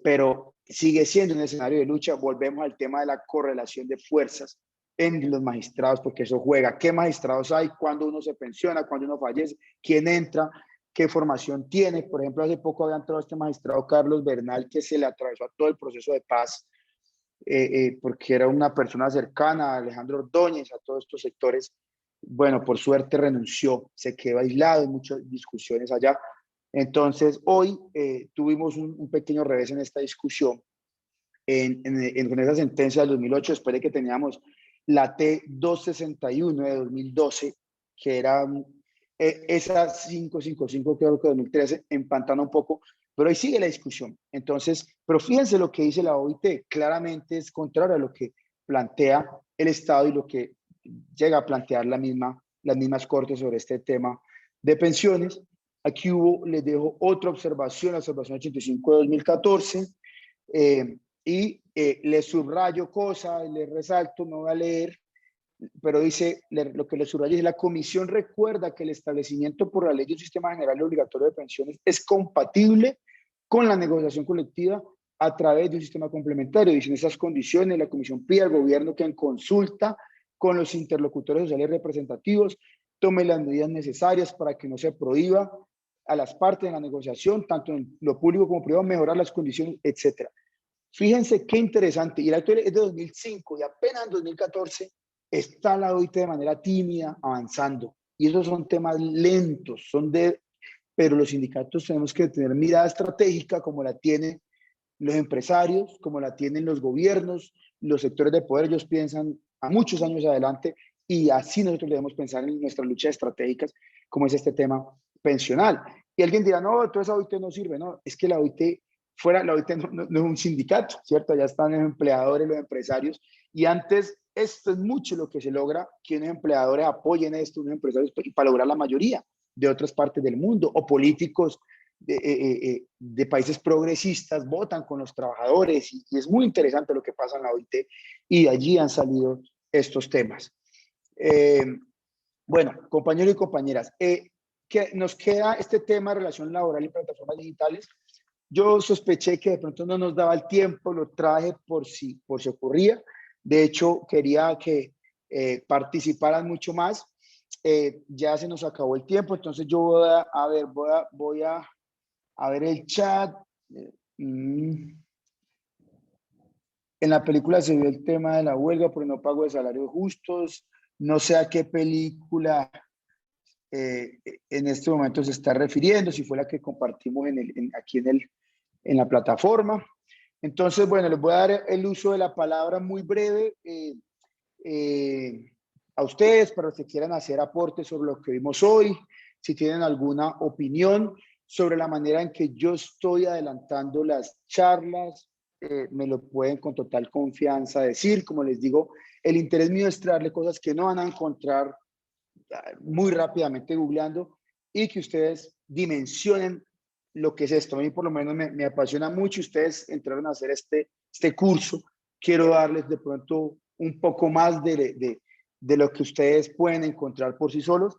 pero sigue siendo un escenario de lucha. Volvemos al tema de la correlación de fuerzas en los magistrados, porque eso juega. ¿Qué magistrados hay? ¿Cuándo uno se pensiona? ¿Cuándo uno fallece? ¿Quién entra? ¿Qué formación tiene? Por ejemplo, hace poco había entrado este magistrado Carlos Bernal, que se le atravesó a todo el proceso de paz, porque era una persona cercana a Alejandro Ordóñez, a todos estos sectores. Bueno, por suerte renunció, se quedó aislado, en muchas discusiones allá. Entonces, hoy tuvimos un pequeño revés en esta discusión, con esa sentencia del 2008, después de que teníamos la T261 de 2012, que era esa 555, creo que 2013, empantana un poco, pero ahí sigue la discusión. Entonces, pero fíjense lo que dice la OIT, claramente es contrario a lo que plantea el Estado y lo que llega a plantear las mismas cortes sobre este tema de pensiones. Aquí les dejo otra observación, la observación 85 de 2014, y les subrayo cosas, les resalto, no voy a leer, pero dice, lo que les subrayo es: la comisión recuerda que el establecimiento por la ley de un sistema general obligatorio de pensiones es compatible con la negociación colectiva a través de un sistema complementario. Dice: en esas condiciones, la comisión pide al gobierno que en consulta con los interlocutores sociales representativos tome las medidas necesarias para que no se prohíba a las partes en la negociación, tanto en lo público como privado, mejorar las condiciones, etcétera. Fíjense qué interesante, y el acto es de 2005 y apenas en 2014 está la OIT de manera tímida avanzando. Y esos son temas lentos, pero los sindicatos tenemos que tener mirada estratégica como la tienen los empresarios, como la tienen los gobiernos, los sectores de poder. Ellos piensan a muchos años adelante y así nosotros debemos pensar en nuestras luchas estratégicas, como es este tema pensional. Y alguien dirá: no, toda esa OIT no sirve. No, es que la OIT la OIT no es un sindicato, ¿cierto? Ya están los empleadores, los empresarios, y antes esto es mucho lo que se logra, que unos empleadores apoyen esto, unos empresarios, para lograr la mayoría de otras partes del mundo, o políticos de países progresistas votan con los trabajadores, y es muy interesante lo que pasa en la OIT, y de allí han salido estos temas. Bueno, compañeros y compañeras, que nos queda este tema de relación laboral y plataformas digitales. Yo sospeché que de pronto no nos daba el tiempo, lo traje por si ocurría. De hecho, quería que participaran mucho más. Ya se nos acabó el tiempo, entonces yo voy a ver el chat. En la película se vio el tema de la huelga por no pago de salarios justos. No sé a qué película en este momento se está refiriendo, si fue la que compartimos aquí en la plataforma. Entonces, bueno, les voy a dar el uso de la palabra muy breve a ustedes para los que quieran hacer aportes sobre lo que vimos hoy, si tienen alguna opinión sobre la manera en que yo estoy adelantando las charlas, me lo pueden con total confianza decir. Como les digo, el interés mío es traerle cosas que no van a encontrar muy rápidamente googleando, y que ustedes dimensionen lo que es esto. A mí por lo menos me apasiona mucho. Ustedes entraron a hacer este curso. Quiero darles de pronto un poco más de lo que ustedes pueden encontrar por sí solos,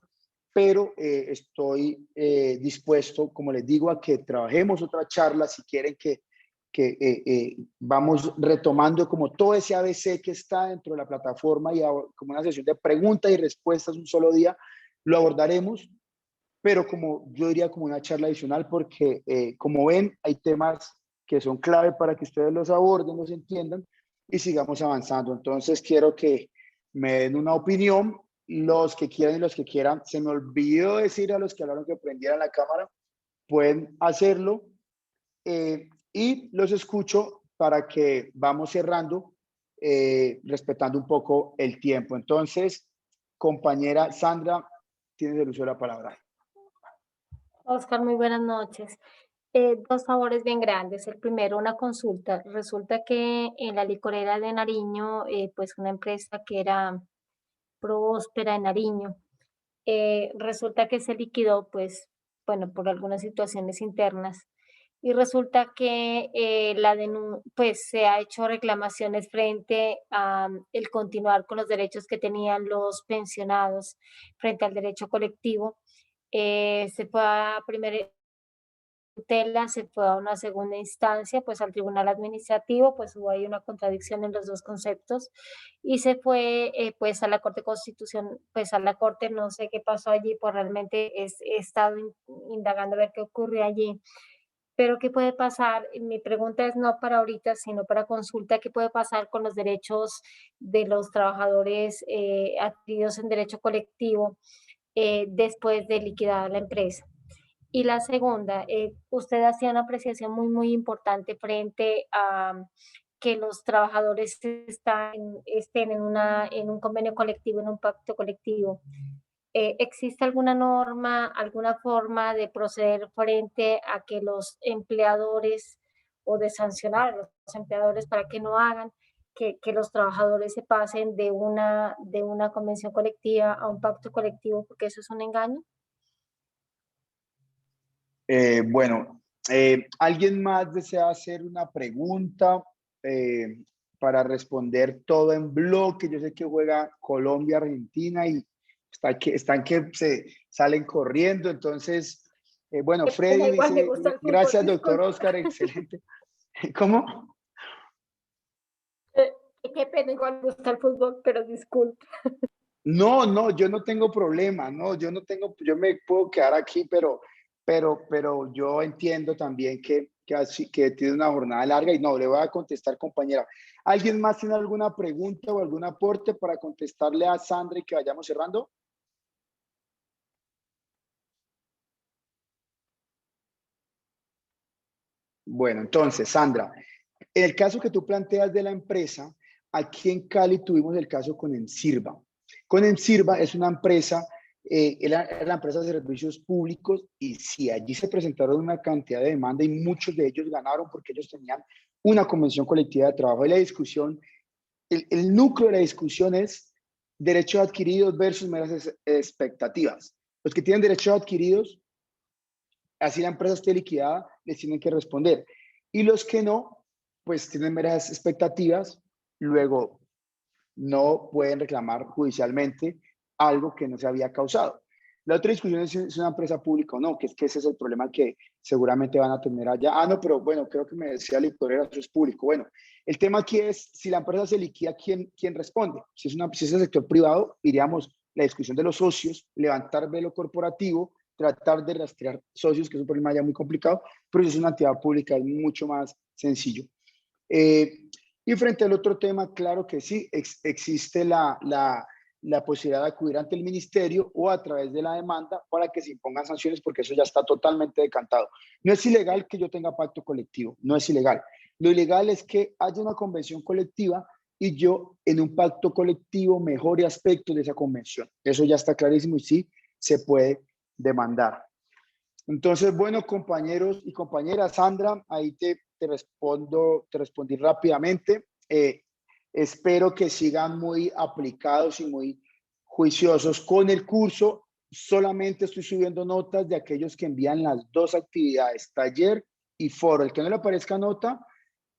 pero estoy dispuesto, como les digo, a que trabajemos otra charla si quieren que vamos retomando como todo ese ABC que está dentro de la plataforma, y como una sesión de preguntas y respuestas un solo día, lo abordaremos, pero como yo diría como una charla adicional, porque como ven, hay temas que son clave para que ustedes los aborden, los entiendan y sigamos avanzando. Entonces quiero que me den una opinión, los que quieran y los que quieran. Se me olvidó decir a los que hablaron que prendieran la cámara, pueden hacerlo. Y los escucho para que vamos cerrando, respetando un poco el tiempo. Entonces, compañera Sandra, tienes el uso de la palabra. Oscar, muy buenas noches. Dos favores bien grandes. El primero, una consulta. Resulta que en la licorera de Nariño, pues una empresa que era Próspera en Nariño, resulta que se liquidó, pues, bueno, por algunas situaciones internas. Y resulta que pues se ha hecho reclamaciones frente a el continuar con los derechos que tenían los pensionados frente al derecho colectivo. Se fue a primera tutela, se fue a una segunda instancia, pues al tribunal administrativo, pues hubo ahí una contradicción en los dos conceptos y se fue pues a la Corte Constitución, pues a la Corte, no sé qué pasó allí, pues realmente he estado indagando a ver qué ocurrió allí. Pero ¿qué puede pasar? Mi pregunta es no para ahorita, sino para consulta, ¿qué puede pasar con los derechos de los trabajadores adquiridos en derecho colectivo después de liquidada la empresa? Y la segunda, usted hacía una apreciación muy importante frente a que los trabajadores estén en un convenio colectivo, en un pacto colectivo. ¿Existe alguna norma, alguna forma de proceder frente a que los empleadores o de sancionar a los empleadores para que no hagan que los trabajadores se pasen de una convención colectiva a un pacto colectivo, porque eso es un engaño? Bueno, ¿alguien más desea hacer una pregunta para responder todo en bloque? Yo sé que juega Colombia, Argentina y están que se salen corriendo. Entonces, bueno, Freddy Igual me dice, gusta el fútbol, gracias, doctor disculpe. Oscar, excelente. ¿Cómo? Qué pena, igual me gusta el fútbol, pero disculpe. No, yo no tengo problema, no, yo me puedo quedar aquí, pero yo entiendo también que tiene una jornada larga y no, le voy a contestar, compañera. ¿Alguien más tiene alguna pregunta o algún aporte para contestarle a Sandra y que vayamos cerrando? Bueno, entonces, Sandra, en el caso que tú planteas de la empresa, aquí en Cali tuvimos el caso con Ensirva. Con Ensirva es una empresa, era la empresa de servicios públicos y sí, allí se presentaron una cantidad de demanda y muchos de ellos ganaron porque ellos tenían una convención colectiva de trabajo. Y la discusión, el núcleo de la discusión es derechos adquiridos versus meras expectativas. Los que tienen derechos adquiridos, así la empresa esté liquidada, les tienen que responder. Y los que no, pues tienen meras expectativas, luego no pueden reclamar judicialmente algo que no se había causado. La otra discusión es si es una empresa pública o no, que es que ese es el problema que seguramente van a tener allá. Ah, no, pero bueno, creo que me decía la editorial, eso es público. Bueno, el tema aquí es si la empresa se liquida, ¿quién responde? Si es el sector privado, iríamos la discusión de los socios, levantar velo corporativo, tratar de rastrear socios, que es un problema ya muy complicado, pero si es una entidad pública es mucho más sencillo. Y frente al otro tema, claro que sí, existe la posibilidad de acudir ante el ministerio o a través de la demanda para que se impongan sanciones, porque eso ya está totalmente decantado. No es ilegal que yo tenga pacto colectivo, no es ilegal. Lo ilegal es que haya una convención colectiva y yo en un pacto colectivo mejore aspectos de esa convención. Eso ya está clarísimo y sí se puede demandar. Entonces, bueno, compañeros y compañeras, Sandra, ahí te respondí rápidamente. Espero que sigan muy aplicados y muy juiciosos con el curso. Solamente estoy subiendo notas de aquellos que envían las dos actividades, taller y foro. El que no le aparezca nota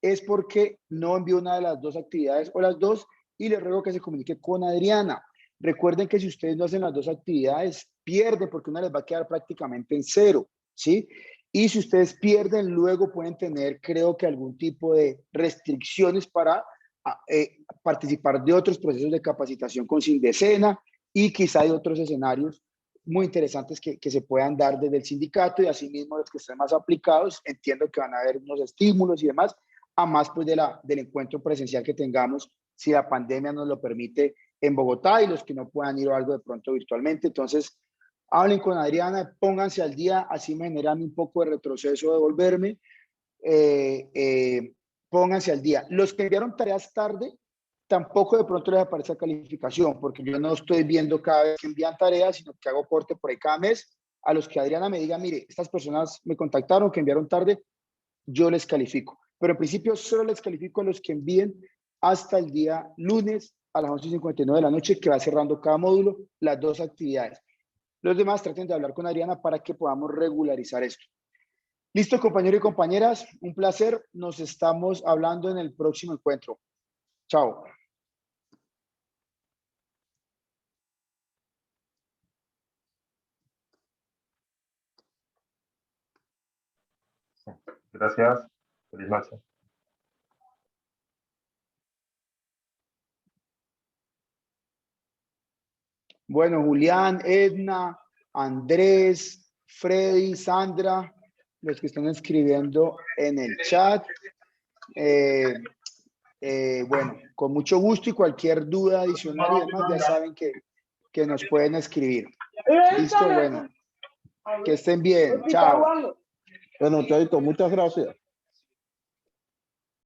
es porque no envió una de las dos actividades o las dos, y les ruego que se comunique con Adriana. Recuerden que si ustedes no hacen las dos actividades, pierden porque una les va a quedar prácticamente en cero, ¿sí? Y si ustedes pierden, luego pueden tener, creo que algún tipo de restricciones para participar de otros procesos de capacitación con Sindecena y quizá de otros escenarios muy interesantes que se puedan dar desde el sindicato, y asimismo los que estén más aplicados, entiendo que van a haber unos estímulos y demás, a más pues del encuentro presencial que tengamos, si la pandemia nos lo permite, en Bogotá, y los que no puedan ir o algo de pronto virtualmente. Entonces, hablen con Adriana, pónganse al día, así me generan un poco de retroceso de volverme. Pónganse al día. Los que enviaron tareas tarde, tampoco de pronto les aparece calificación, porque yo no estoy viendo cada vez que envían tareas, sino que hago corte por ahí cada mes. A los que Adriana me diga, mire, estas personas me contactaron, que enviaron tarde, yo les califico. Pero en principio solo les califico a los que envíen hasta el día lunes a las 11:59 de la noche, que va cerrando cada módulo las dos actividades. los demás traten de hablar con Adriana para que podamos regularizar esto. Listo, compañeros y compañeras, un placer. Nos estamos hablando en el próximo encuentro. Chao. Gracias. Feliz noche. Bueno, Julián, Edna, Andrés, Freddy, Sandra, los que están escribiendo en el chat. Bueno, con mucho gusto y cualquier duda adicional y demás, ya saben que nos pueden escribir. Listo, bueno. Que estén bien. Chao. Bueno, Chaito, muchas gracias.